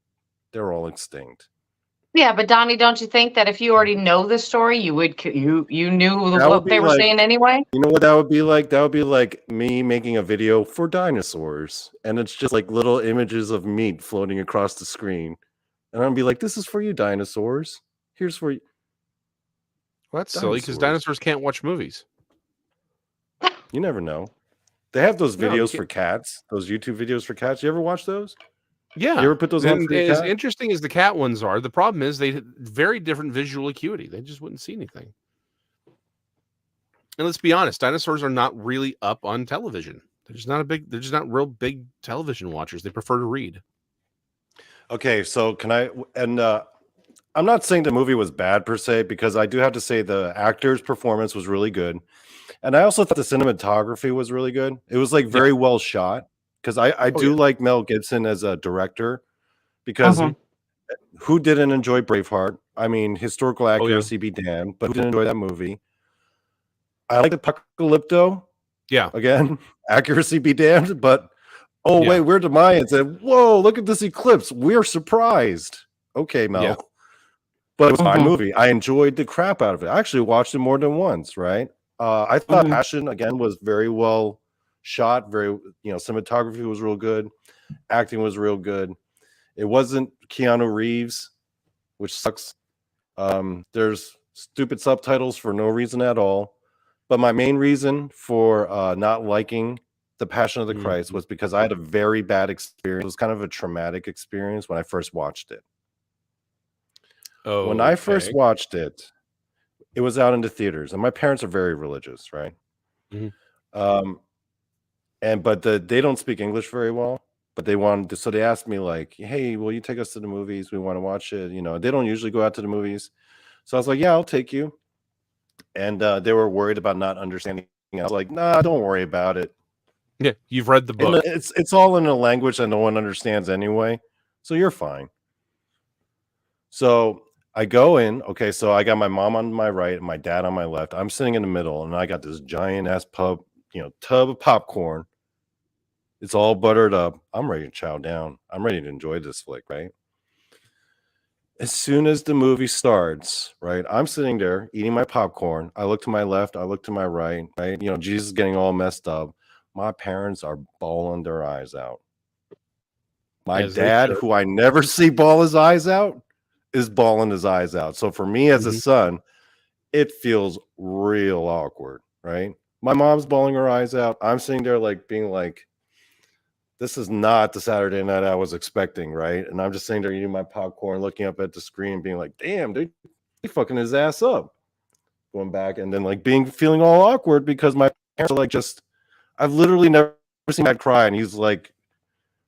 They're all extinct. Yeah, but Donnie, don't you think that if you already know the story, you knew what they were saying anyway? You know what that would be like? That would be like me making a video for dinosaurs, and it's just like little images of meat floating across the screen, and I'll be like, "This is for you, dinosaurs. Here's for you." Well, that's silly because dinosaurs can't watch movies. You never know. They have those videos for cats. Those YouTube videos for cats. You ever watch those? Yeah. You ever put those on? As interesting as the cat ones are, the problem is they had very different visual acuity. They just wouldn't see anything. And let's be honest, dinosaurs are not really up on television. They're just not real big television watchers. They prefer to read. Okay, so can I I'm not saying the movie was bad per se, because I do have to say the actor's performance was really good. And I also thought the cinematography was really good. It was like very well shot. Because I do like Mel Gibson as a director, because who didn't enjoy Braveheart? I mean, historical accuracy be damned, but who didn't enjoy that movie? I like Apocalypto. Yeah. Again, accuracy be damned, but wait, we're the Mayans. And whoa, look at this eclipse. We're surprised. Okay, Mel. Yeah. But it was my movie. I enjoyed the crap out of it. I actually watched it more than once, right? I thought Passion, again, was very well shot, very, cinematography was real good, acting was real good. It wasn't Keanu Reeves, which sucks. There's stupid subtitles for no reason at all. But my main reason for not liking The Passion of the Christ was because I had a very bad experience. It was kind of a traumatic experience when I first watched it. When I first watched it, it was out in the theaters, and my parents are very religious, right? But they don't speak English very well, but they wanted to, so they asked me like, "Hey, will you take us to the movies? We want to watch it." They don't usually go out to the movies. So I was like, "Yeah, I'll take you." And they were worried about not understanding. I was like, "Nah, don't worry about it. Yeah, you've read the book. It's all in a language that no one understands anyway, so you're fine." So I go in. Okay, so I got my mom on my right and my dad on my left. I'm sitting in the middle, and I got this giant ass tub of popcorn. It's all buttered up. I'm ready to chow down. I'm ready to enjoy this flick, right? As soon as the movie starts, right, I'm sitting there eating my popcorn. I look to my left. I look to my right, right? Jesus is getting all messed up. My parents are bawling their eyes out. My dad, who I never see bawl his eyes out, is bawling his eyes out. So for me as a son, it feels real awkward, right? My mom's bawling her eyes out. I'm sitting there like being like, this is not the Saturday night I was expecting, right? And I'm just sitting there eating my popcorn, looking up at the screen, being like, damn, dude, he fucking his ass up. Going back and then like feeling all awkward because my parents are like, I've literally never seen Matt cry, and he's like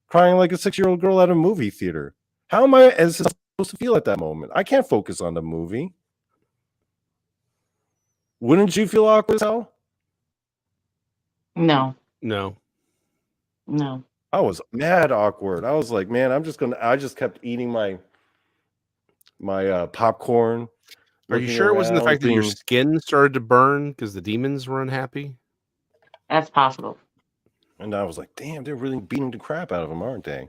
crying like a 6-year-old girl at a movie theater. How am I supposed to feel at that moment? I can't focus on the movie. Wouldn't you feel awkward as hell? No. I was mad awkward. I was like, man, I just kept eating my popcorn. Are you sure it wasn't the fact that your skin started to burn because the demons were unhappy? That's possible. And I was like, damn, they're really beating the crap out of him, aren't they?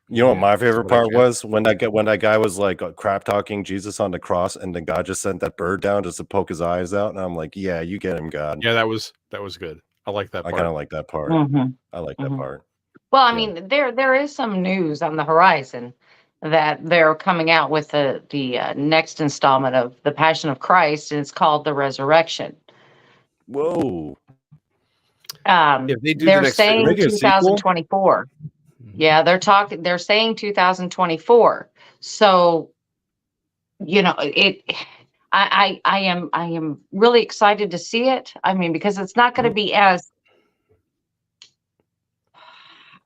You know what my favorite part was? When that guy was like crap talking Jesus on the cross, and then God just sent that bird down just to poke his eyes out. And I'm like, yeah, you get him, God. Yeah, that was good. I like that part. I kind of like that part. I like that part. Well, I mean, there is some news on the horizon that they're coming out with the next installment of The Passion of Christ, and it's called The Resurrection. Whoa. If they do they're saying 2024. Yeah, they're saying 2024. So, you know, I am really excited to see it. I mean, because it's not going to be as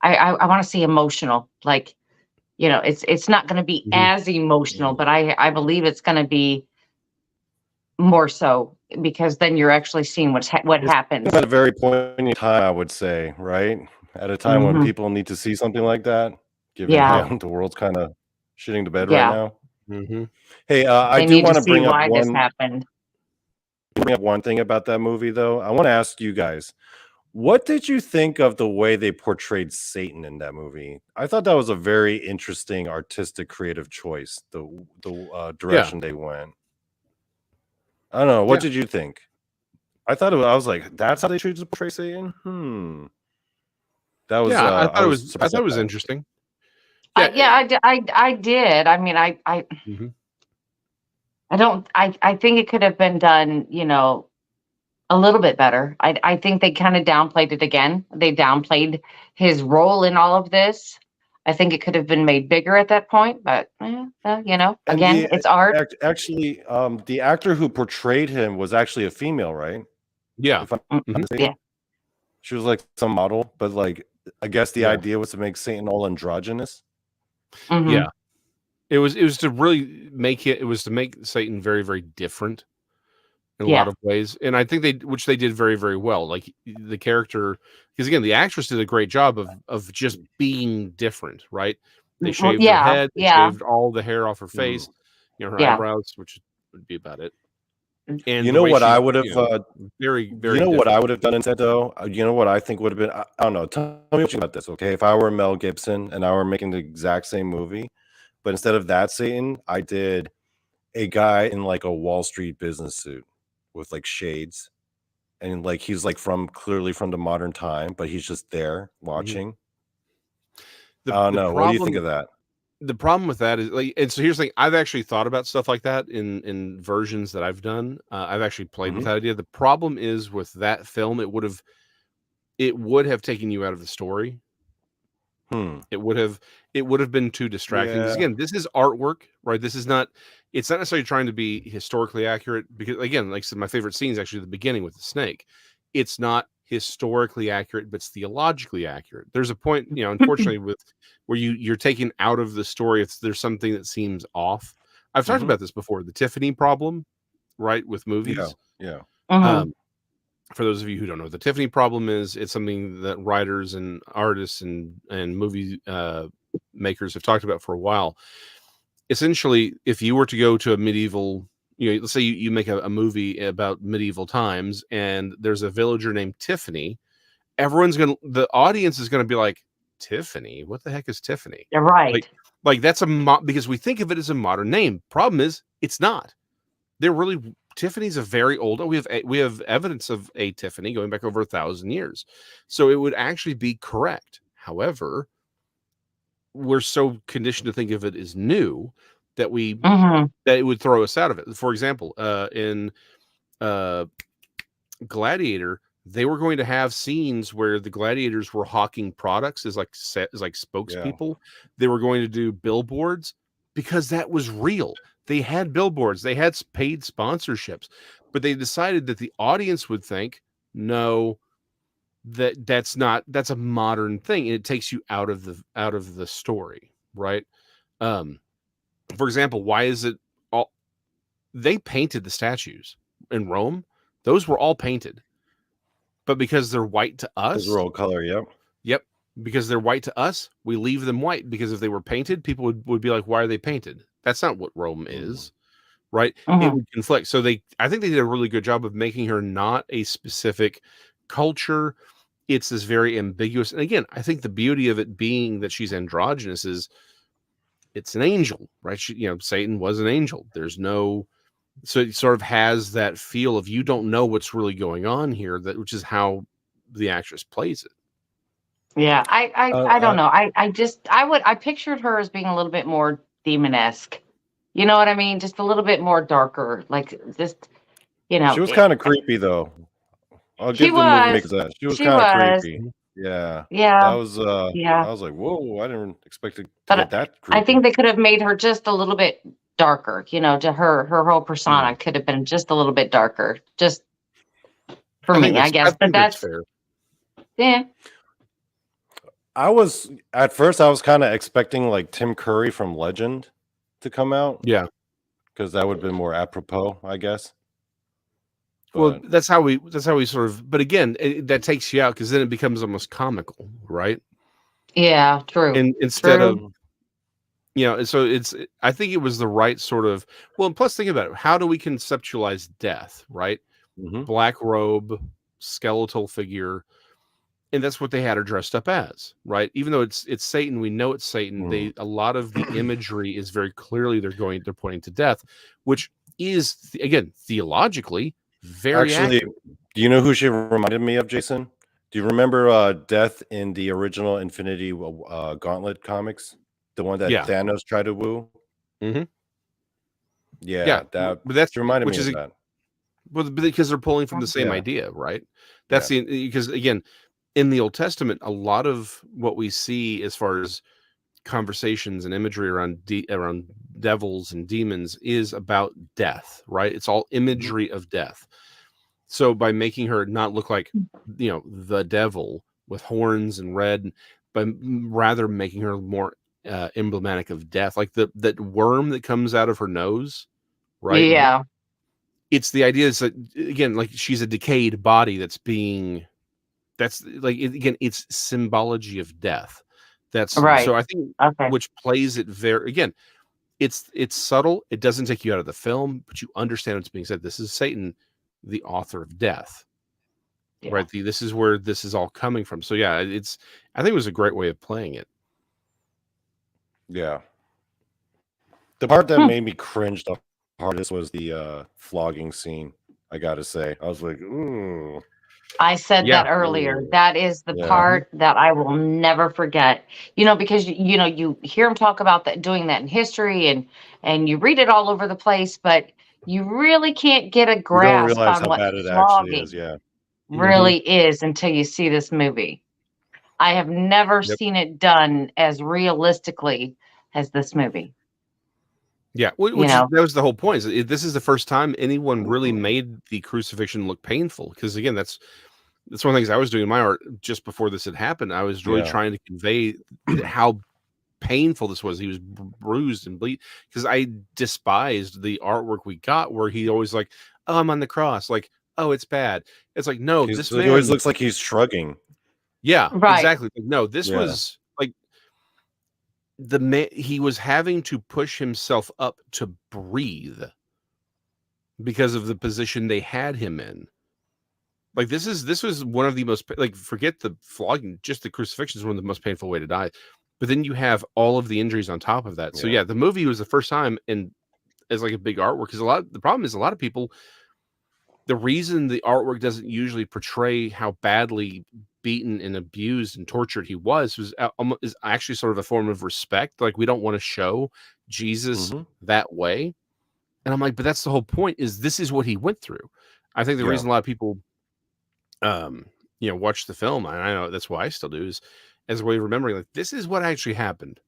I want to see emotional, like, you know, it's not going to be as emotional, but I believe it's going to be more so, because then you're actually seeing what happens at a very poignant time, I would say, right? At a time when people need to see something like that, given the world's kind of shitting to bed right now. Hey, I do want to bring up this happened. Bring up one thing about that movie, though. I want to ask you guys, what did you think of the way they portrayed Satan in that movie? I thought that was a very interesting, artistic, creative choice. The direction they went. I don't know. What did you think? I thought I was like, that's how they choose to portray Satan. That was. I thought it was interesting. I did. I mean, I think it could have been done, you know, a little bit better. I think they kind of downplayed it again. They downplayed his role in all of this. I think it could have been made bigger at that point, but you know, again, it's art. Actually, the actor who portrayed him was actually a female, right? Yeah. Yeah. She was like some model, but like, I guess the idea was to make Satan all androgynous. Yeah. It was to really make it was to make Satan very, very different in a lot of ways. And I think they did very, very well. Like the character, because again, the actress did a great job of just being different, right? They shaved her head, they shaved all the hair off her face, you know, her eyebrows, which would be about it. And you know what I would have very, very what I would have done instead, though? You know what I think would have been, I don't know, tell me what you think about this, okay? If I were Mel Gibson and I were making the exact same movie, but instead of that Satan, I did a guy in like a Wall Street business suit with like shades, and like he's like clearly from the modern time, but he's just there watching. I don't know. What do you think of that? The problem with that is, like, and so here's the thing: I've actually thought about stuff like that in versions that I've done. I've actually played with that idea. The problem is with that film, it would have taken you out of the story. It would have been too distracting. Because again, this is artwork, right? It's not necessarily trying to be historically accurate, because again, like I said, my favorite scene is actually the beginning with the snake. It's not historically accurate, but it's theologically accurate. There's a point, you know, unfortunately, where you're taken out of the story if there's something that seems off. I've talked about this before, the Tiffany problem, right, with movies. For those of you who don't know what the Tiffany problem is, it's something that writers and artists and movie makers have talked about for a while. Essentially, if you were to go to a medieval, you know, let's say you make a movie about medieval times, and there's a villager named Tiffany, the audience is gonna be like, Tiffany? What the heck is Tiffany? You're right. Like that's because we think of it as a modern name. Problem is, it's not. Tiffany's a very old. We have evidence of a Tiffany going back over 1,000 years, so it would actually be correct. However, we're so conditioned to think of it as new that that it would throw us out of it. For example, in Gladiator, they were going to have scenes where the gladiators were hawking products as like spokespeople. They were going to do billboards because that was real. They had billboards, they had paid sponsorships, but they decided that the audience would think, no, that's a modern thing, and it takes you out of the story, right? For example, why is it all they painted the statues in Rome? Those were all painted, but because they're white to us, Those were all color. Yep. Because they're white to us, we leave them white, because if they were painted, people would be like, why are they painted? That's not what Rome is, right? It would conflict. So I think they did a really good job of making her not a specific culture. It's this very ambiguous. And again, I think the beauty of it being that she's androgynous is it's an angel, right? Satan was an angel. So it sort of has that feel of, you don't know what's really going on here, which is how the actress plays it. Yeah, I don't know. I pictured her as being a little bit more demon-esque. You know what I mean? Just a little bit more darker. Like, just, She was kind of creepy, though. I'll give the movie makes that. She was kind of creepy. Yeah. Yeah. That was yeah. I was like, whoa, I didn't expect it to But get that creepy. I think they could have made her just a little bit darker, to her whole persona could have been just a little bit darker. Just for me, I guess. But that's fair. Yeah. At first I was kind of expecting like Tim Curry from Legend to come out. Yeah. Because that would have been more apropos, I guess. Well, that's how we sort of, but again, that takes you out, because then it becomes almost comical, right? Yeah, true. And instead of, so I think it was the right sort of, well, and plus think about it. How do we conceptualize death, right? Black robe, skeletal figure. And that's what they had her dressed up as, right? Even though it's Satan, we know it's Satan. A lot of the imagery is very clearly they're pointing to death, which is again theologically very accurate. Do you know who she reminded me of, Jason? Do you remember Death in the original Infinity Gauntlet comics, the one that Thanos tried to woo? Yeah, that's reminded me of that. Well, because they're pulling from the same idea, right? That's because again, in the Old Testament, a lot of what we see as far as conversations and imagery around devils and demons is about death, right? It's all imagery of death. So by making her not look like, the devil with horns and red, but rather making her more emblematic of death, like that worm that comes out of her nose, right? Yeah. It's the idea is that, again, like she's a decayed body it's symbology of death. That's right. So I think which plays it very, again, it's subtle. It doesn't take you out of the film, but you understand what's being said. This is Satan, the author of death, right? This is where this is all coming from. So yeah, I think it was a great way of playing it. Yeah. The part that made me cringe the hardest was the flogging scene. I gotta say, I was like, ooh. I said that earlier. That is the part that I will never forget. Because you hear him talk about doing that in history, and you read it all over the place, but you really can't get a grasp on what flogging really is until you see this movie. I have never seen it done as realistically as this movie. Yeah, that was the whole point. This is the first time anyone really made the crucifixion look painful. Because again, that's one of the things I was doing in my art just before this had happened. I was really trying to convey how painful this was. He was bruised and bleed, because I despised the artwork we got where he always like, oh, I'm on the cross. Like, oh, it's bad. It's like, no, this man always looks like he's shrugging. Yeah, exactly. No, this was like the man. He was having to push himself up to breathe because of the position they had him in. Like this was one of the most, like, forget the flogging, just the crucifixion is one of the most painful way to die. But then you have all of the injuries on top of that. So the movie was the first time, and as like a big artwork, because the problem is a lot of people, the reason the artwork doesn't usually portray how badly beaten and abused and tortured he was is actually sort of a form of respect. Like, we don't want to show Jesus that way. And I'm like, but that's the whole point, is this is what he went through. I think the reason a lot of people watch the film, and I know that's why I still do, is as a way of remembering, like, this is what actually happened.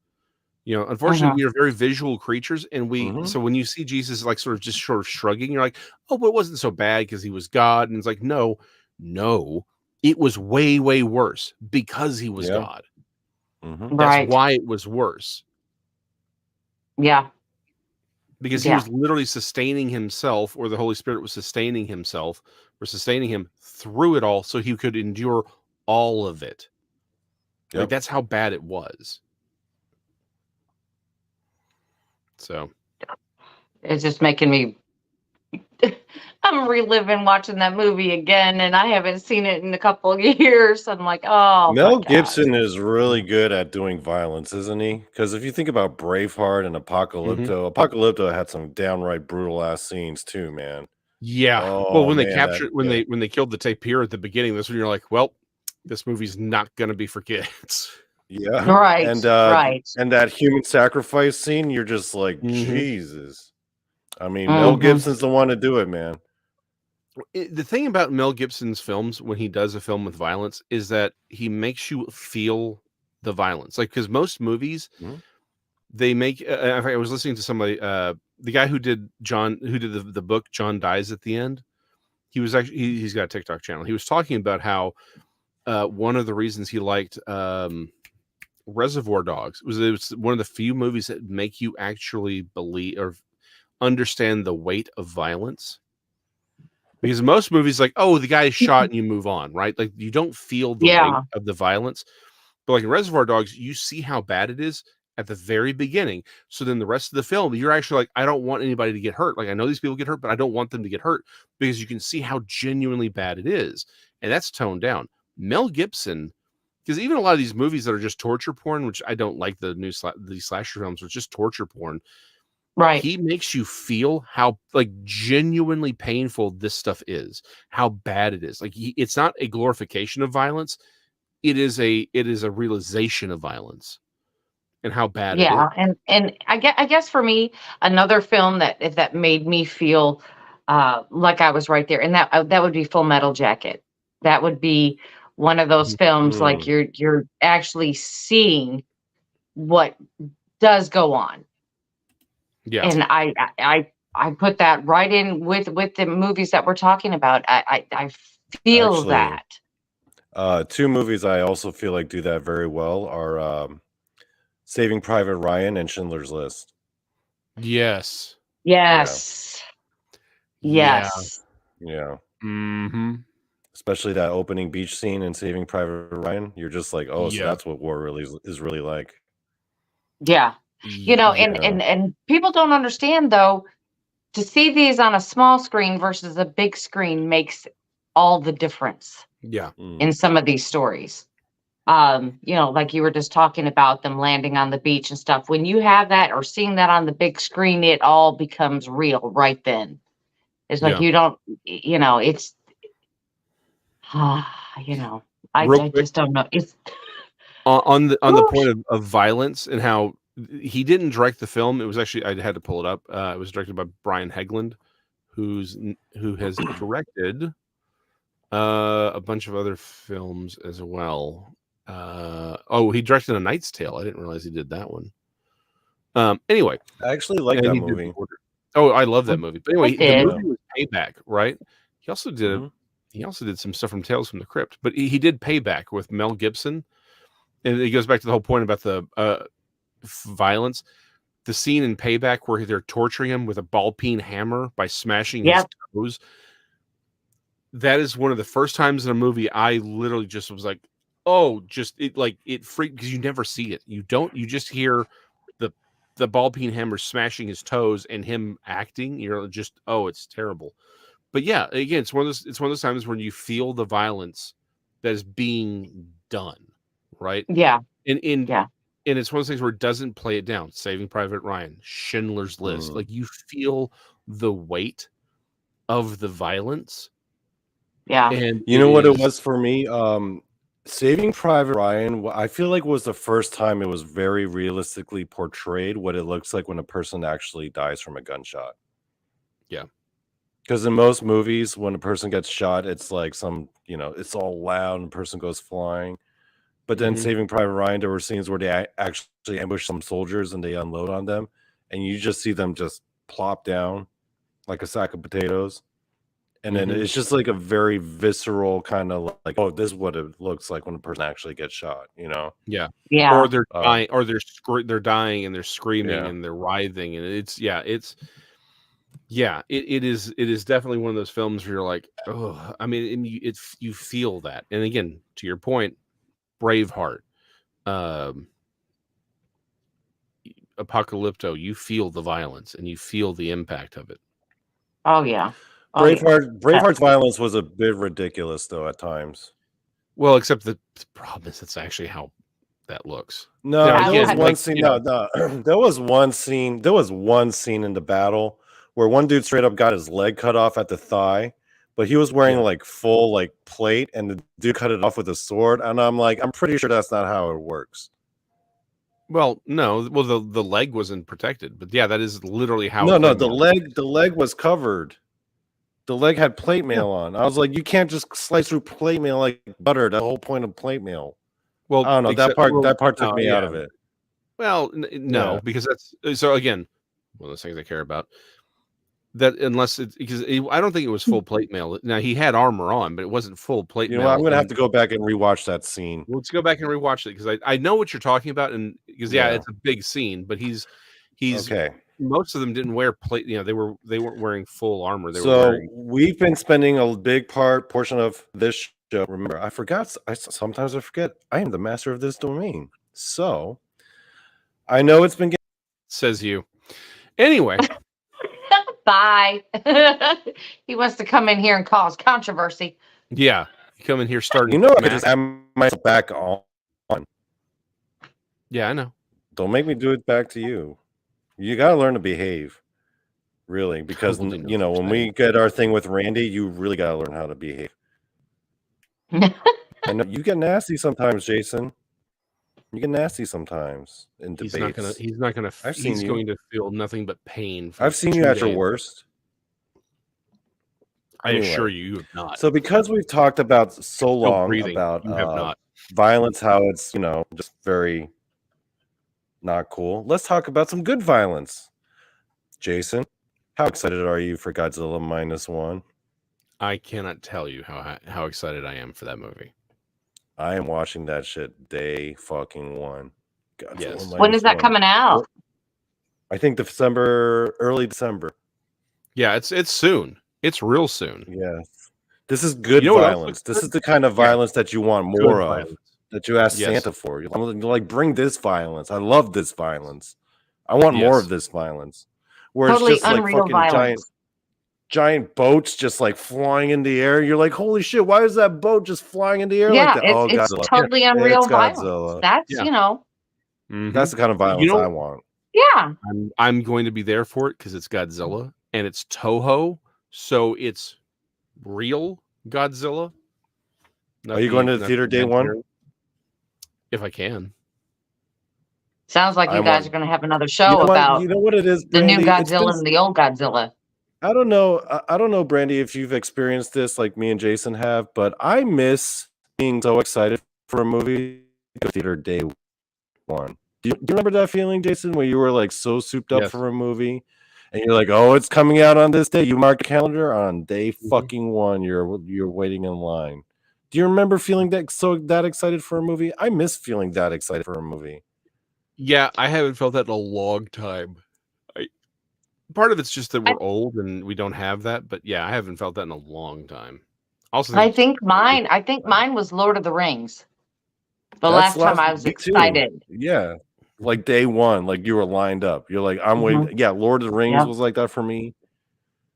Unfortunately, we are very visual creatures, and so when you see Jesus like sort of shrugging, you're like, oh, but it wasn't so bad because he was God. And it's like, no, It was way, way worse because he was God. Mm-hmm. That's why it was worse. Yeah. Because he was literally sustaining himself, or the Holy Spirit was sustaining himself, or sustaining him through it all so he could endure all of it. Yep. Like, that's how bad it was. So it's just making me I'm reliving watching that movie again, and I haven't seen it in a couple of years. I'm like, oh, Mel Gibson is really good at doing violence, isn't he? Because if you think about Braveheart and Apocalypto, Apocalypto had some downright brutal ass scenes too, man. Yeah. Oh, well, when man, they captured when they killed the tapir at the beginning, that's when you're like, well, this movie's not gonna be for kids. Yeah. Right. And Right. and that human sacrifice scene, you're just like, Jesus. I mean, Mel Mm-hmm. Gibson's the one to do it, man. The thing about Mel Gibson's films, when he does a film with violence, is that he makes you feel the violence. Like, because most movies, they make. In fact, I was listening to somebody, the guy who did the book John Dies at the End. He was actually he's got a TikTok channel. He was talking about how one of the reasons he liked Reservoir Dogs was it was one of the few movies that make you actually believe or understand the weight of violence. Because most movies, like, oh, the guy is shot and you move on, right? Like, you don't feel the weight of the violence. But like in Reservoir Dogs, you see how bad it is at the very beginning. So then the rest of the film, you're actually like, I don't want anybody to get hurt. Like, I know these people get hurt, but I don't want them to get hurt because you can see how genuinely bad it is. And that's toned down. Mel Gibson, because even a lot of these movies that are just torture porn, which I don't like these slasher films, which just torture porn. Right. He makes you feel how like genuinely painful this stuff is, how bad it is. Like it's not a glorification of violence. It is a realization of violence and how bad it is. And I guess for me, another film that made me feel like I was right there, and that would be Full Metal Jacket. That would be one of those films like you're actually seeing what does go on. Yeah. And I put that right in with the movies that we're talking about. I feel Actually, that. Two movies I also feel like do that very well are Saving Private Ryan and Schindler's List. Yes. Yes. Yeah. Yes. Yeah. Mm-hmm. Especially that opening beach scene in Saving Private Ryan. You're just like, oh, so that's what war really is really like. Yeah. You know, and people don't understand, though, to see these on a small screen versus a big screen makes all the difference. Yeah. In some of these stories. You know, like you were just talking about them landing on the beach and stuff. When you have that or seeing that on the big screen, it all becomes real right then. It's like you don't, you know, it's, you know, I just don't know. It's on the point of violence and how he didn't direct the film. It was actually, I had to pull it up. It was directed by Brian Hegland, who has directed a bunch of other films as well. He directed A Knight's Tale. I didn't realize he did that one. Anyway, I actually like that movie. Oh, I love that movie. But anyway, the movie was Payback, right? He also did some stuff from Tales from the Crypt, but he did Payback with Mel Gibson, and it goes back to the whole point about the violence. The scene in Payback where they're torturing him with a ball-peen hammer by smashing his toes. That is one of the first times in a movie I literally just was like, oh, just it freaked, because you never see it. You just hear the ball-peen hammer smashing his toes and him acting. You're just, oh, it's terrible. But yeah, again, it's one of those times when you feel the violence that is being done, right? Yeah. And it's one of those things where it doesn't play it down. Saving Private Ryan, Schindler's List. Like, you feel the weight of the violence. Yeah. And you know what it was for me? Saving Private Ryan, I feel like was the first time it was very realistically portrayed what it looks like when a person actually dies from a gunshot. Yeah. Because in most movies, when a person gets shot, it's like it's all loud and the person goes flying. But then Saving Private Ryan, there were scenes where they actually ambush some soldiers and they unload on them. And you just see them just plop down like a sack of potatoes. And then it's just like a very visceral kind of like, oh, this is what it looks like when a person actually gets shot, you know? Yeah. Yeah. Or they're dying, or they're dying and they're screaming and they're writhing, and it is definitely one of those films where you're like, oh, I mean, and you feel that. And again, to your point, Braveheart, Apocalypto, you feel the violence and you feel the impact of it. Oh yeah. Braveheart's violence was a bit ridiculous though at times. Well, except the problem is that's actually how that looks. No, there was one scene. No, there was one scene. There was one scene in the battle where one dude straight up got his leg cut off at the thigh, but he was wearing like full like plate, and the dude cut it off with a sword. And I'm like, I'm pretty sure that's not how it works. Well, no. Well, the leg wasn't protected, but yeah, that is literally how. No, the leg was covered. The leg had plate mail on. I was like, you can't just slice through plate mail like butter. That's the whole point of plate mail. Well, I don't know. That part took me out of it. Well, no, because that's so again, one of those things I care about. That unless it's because I don't think it was full plate mail. Now he had armor on, but it wasn't full plate mail. I'm gonna have to go back and rewatch that scene. Let's go back and rewatch it because I know what you're talking about, and because it's a big scene, but he's okay. Most of them didn't wear plate. You know, they weren't wearing full armor. We've been spending a big portion of this show. Remember, sometimes I forget. I am the master of this domain. So I know it's been. Says you. Anyway. Bye. He wants to come in here and cause controversy. Yeah, you come in here starting. You know, I just have myself back on. Yeah, I know. Don't make me do it back to you. You got to learn to behave, really, because you know when we get our thing with Randy, you really got to learn how to behave. I know you get nasty sometimes, Jason. You get nasty sometimes in debates. He's going to feel nothing but pain. I've seen you at your worst. I assure you have not. So because we've talked about so long about violence, how it's just very not cool. Let's talk about some good violence. Jason, how excited are you for Godzilla -1? I cannot tell you how excited I am for that movie. I am watching that shit day fucking one. Yes. When is that coming out? I think early December. Yeah, it's soon. It's real soon. Yes. This is good violence. This is the kind of violence that you want more of. That you ask Santa for. You're like, bring this violence. I love this violence. I want more of this violence. Where totally it's just like fucking violence. giant boats just like flying in the air. You're like, holy shit, why is that boat just flying in the air like that? It's totally unreal violence. That's that's the kind of violence I want. Yeah. I'm going to be there for it because it's Godzilla and it's Toho, so it's real Godzilla. Are you going to the theater day one? If I can. Sounds like you guys are going to have another show about what it is, the new Godzilla and the old Godzilla. I don't know, Brandi, if you've experienced this like me and Jason have, but I miss being so excited for a movie to theater day one. Do you remember that feeling, Jason, where you were like so souped up for a movie, and you're like, "Oh, it's coming out on this day." You mark a calendar on day fucking one. You're waiting in line. Do you remember feeling that excited for a movie? I miss feeling that excited for a movie. Yeah, I haven't felt that in a long time. Part of it's just that we're old and we don't have that, but yeah, I haven't felt that in a long time. Also, I think mine was Lord of the Rings. The last time I was excited. Yeah. Like day one, like you were lined up. You're like, I'm waiting. Yeah, Lord of the Rings was like that for me.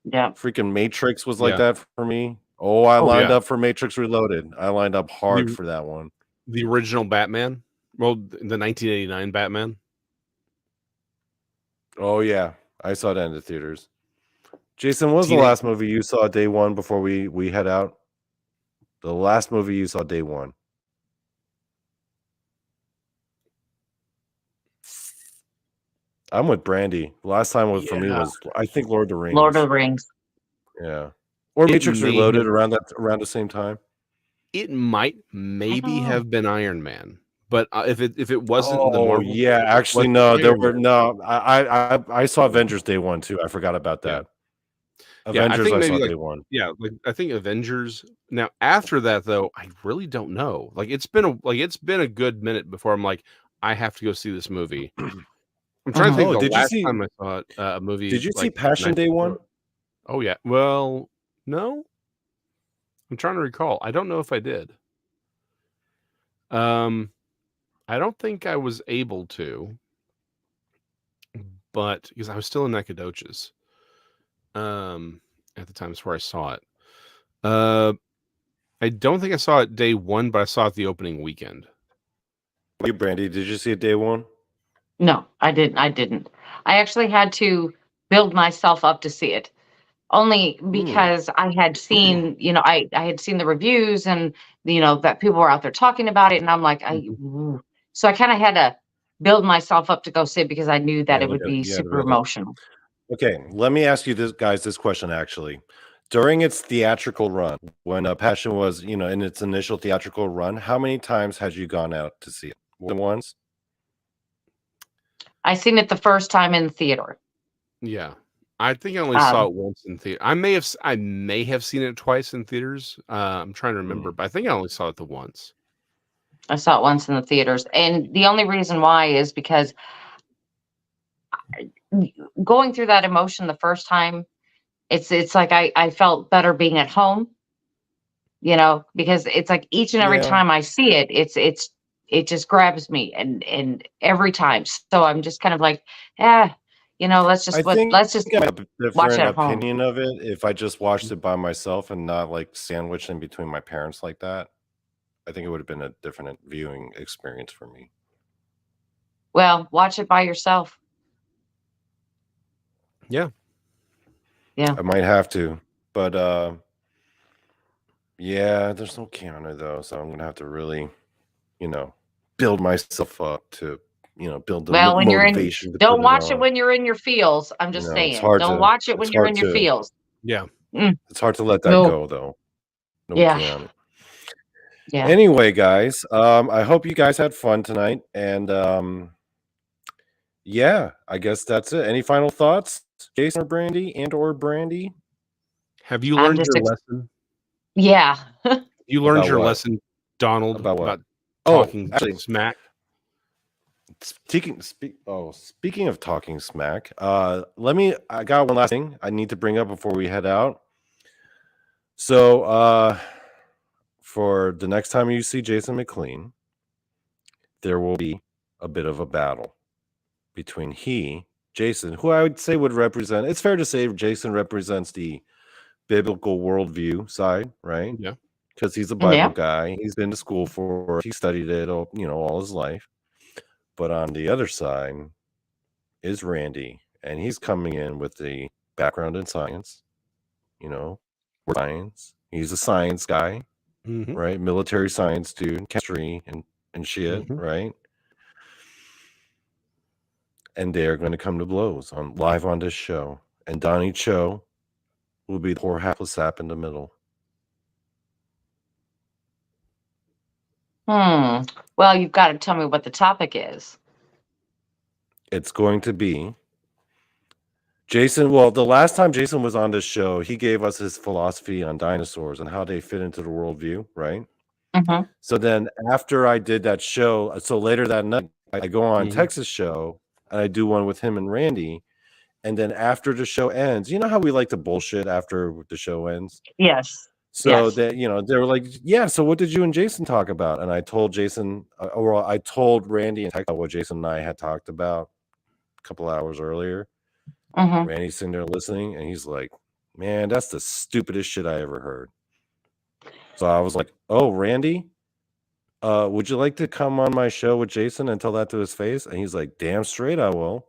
Yeah. Freaking Matrix was like that for me. Oh, I lined up for Matrix Reloaded. I lined up hard for that one. The original Batman? Well, the 1989 Batman? Oh, yeah. I saw that in the theaters. Jason, what was the last movie you saw day one before we head out? The last movie you saw day one. I'm with Brandi. The last time for me was, I think, Lord of the Rings. Lord of the Rings. Yeah. Or Matrix Reloaded around the same time. It might maybe have been Iron Man, but if it wasn't the Marvel, actually no, there were no. I saw Avengers day one too. I forgot about that. Avengers, I think maybe saw like day one. yeah, like I think Avengers. Now after that though, I really don't know. Like it's been a good minute before I'm like I have to go see this movie. I'm trying to think Oh, the did you last see? time I saw a movie. Did you see Like Passion Day one? Oh yeah. Well, no. I'm trying to recall. I don't know if I did. I don't think I was able to, but because I was still in Nacogdoches, at the time where I saw it. I don't think I saw it day one, but I saw it the opening weekend. You, Brandi, did you see it day one? No, I didn't. I actually had to build myself up to see it. Only because I had seen, I had seen the reviews and, that people were out there talking about it. And I'm like, so I kind of had to build myself up to go see it because I knew that it would be super emotional. Okay, let me ask you this question actually. During its theatrical run, when Passion was, in its initial theatrical run, how many times had you gone out to see it? More than once? I seen it the first time in the theater. Yeah. I think I only saw it once in theater. I may have seen it twice in theaters. I'm trying to remember, but I think I only saw it the once. I saw it once in the theaters. And the only reason why is because going through that emotion the first time, it's like I felt better being at home, because it's like each and every time I see it, it just grabs me and every time. So I'm just kind of like, let's just watch it at home. Opinion of it if I just watched it by myself and not like sandwiched in between my parents like that. I think it would have been a different viewing experience for me. Well, watch it by yourself. Yeah. Yeah. I might have to, but yeah, there's no Keanu though, so I'm gonna have to really, build myself up to, build the motivation. Don't watch it when you're in your feels. I'm just saying. Don't watch it when you're in your feels. Yeah. It's hard to let that go though. No Keanu. Yeah. Anyway, guys, I hope you guys had fun tonight, and yeah, I guess that's it. Any final thoughts, Jason or Brandi? Have you learned your lesson? Yeah. You learned your lesson, Donald, about talking smack. Speaking of talking smack, I got one last thing I need to bring up before we head out. So, for the next time you see Jason McLean, there will be a bit of a battle between Jason, who I would say would represent, it's fair to say Jason represents the biblical worldview side, right? Yeah. Because he's a Bible guy. He's been to school for it. He studied it all his life. But on the other side is Randy, and he's coming in with the background in science, science. He's a science guy, right? Military science dude, chemistry and shit, right? And they're going to come to blows live on this show. And Donnie Cho will be the poor hapless sap in the middle. Well, you've got to tell me what the topic is. It's going to be Jason. Well, the last time Jason was on this show, he gave us his philosophy on dinosaurs and how they fit into the worldview, right? So then after I did that show, so later that night, I go on Texas show and I do one with him and Randy. And then after the show ends, you know how we like to bullshit after the show ends? Yes. So that, they were like, yeah, so what did you and Jason talk about? And I told Jason, or I told Randy and Tex what Jason and I had talked about a couple hours earlier. Randy's sitting there listening, and he's like, man, that's the stupidest shit I ever heard. So I was like, oh, Randy, would you like to come on my show with Jason and tell that to his face? And he's like, damn straight I will.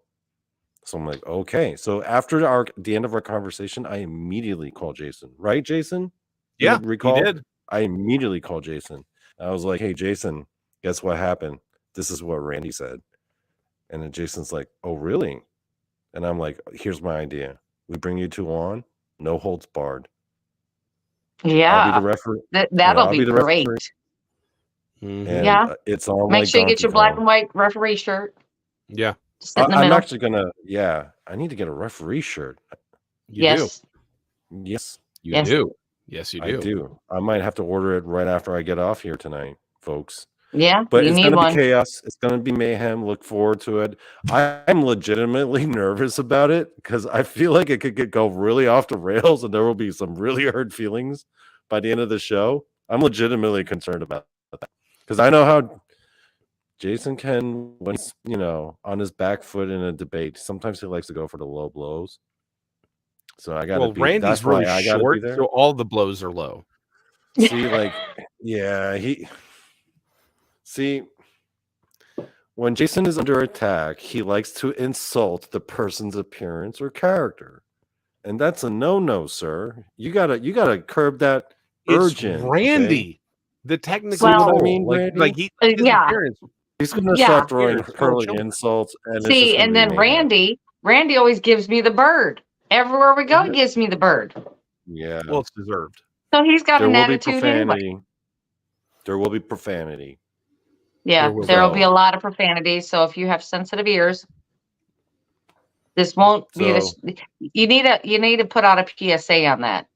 So I'm like, okay. So after the end of our conversation, I immediately called Jason. Right, Jason? Yeah, recall? he did. I immediately called Jason. I was like, hey, Jason, guess what happened? This is what Randy said. And then Jason's like, oh, really? And I'm like, here's my idea. We bring you two on, no holds barred. Yeah. I'll be the referee. That'll be great. And it's all Make sure you get your black and white referee shirt. Yeah. I'm actually going to, I need to get a referee shirt. You do. Yes, You do. Yes, you do. I do. I might have to order it right after I get off here tonight, folks. Yeah, But you it's need going to one. be chaos. It's going to be mayhem. Look forward to it. I'm legitimately nervous about it because I feel like it could go really off the rails and there will be some really hurt feelings by the end of the show. I'm legitimately concerned about that because I know how Jason can, when he's, on his back foot in a debate, sometimes he likes to go for the low blows. So I got to be. Randy's That's really why I got to be short, there. so all the blows are low. See, See, when Jason is under attack, he likes to insult the person's appearance or character. And that's a no-no, sir. You gotta curb that urge. It's Randy. Okay? The technical Well, what I mean, like Randy? his yeah. appearance. He's gonna Yeah. start throwing Appearance, hurling children. insults, and it's just See, gonna and be then mayhem. Randy always gives me the bird. Everywhere we go, he gives me the bird. Yeah. Well, it's deserved. So he's got There an will be attitude anyway. profanity. There will be profanity. Yeah, There there'll be go. a lot of profanity. So if you have sensitive ears, this won't be this. You need to put out a PSA on that.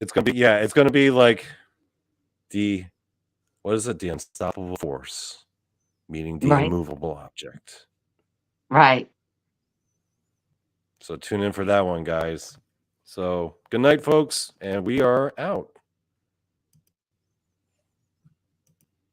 It's gonna be like the unstoppable force, meaning the Right. immovable object. Right. So tune in for that one, guys. So good night, folks, and we are out.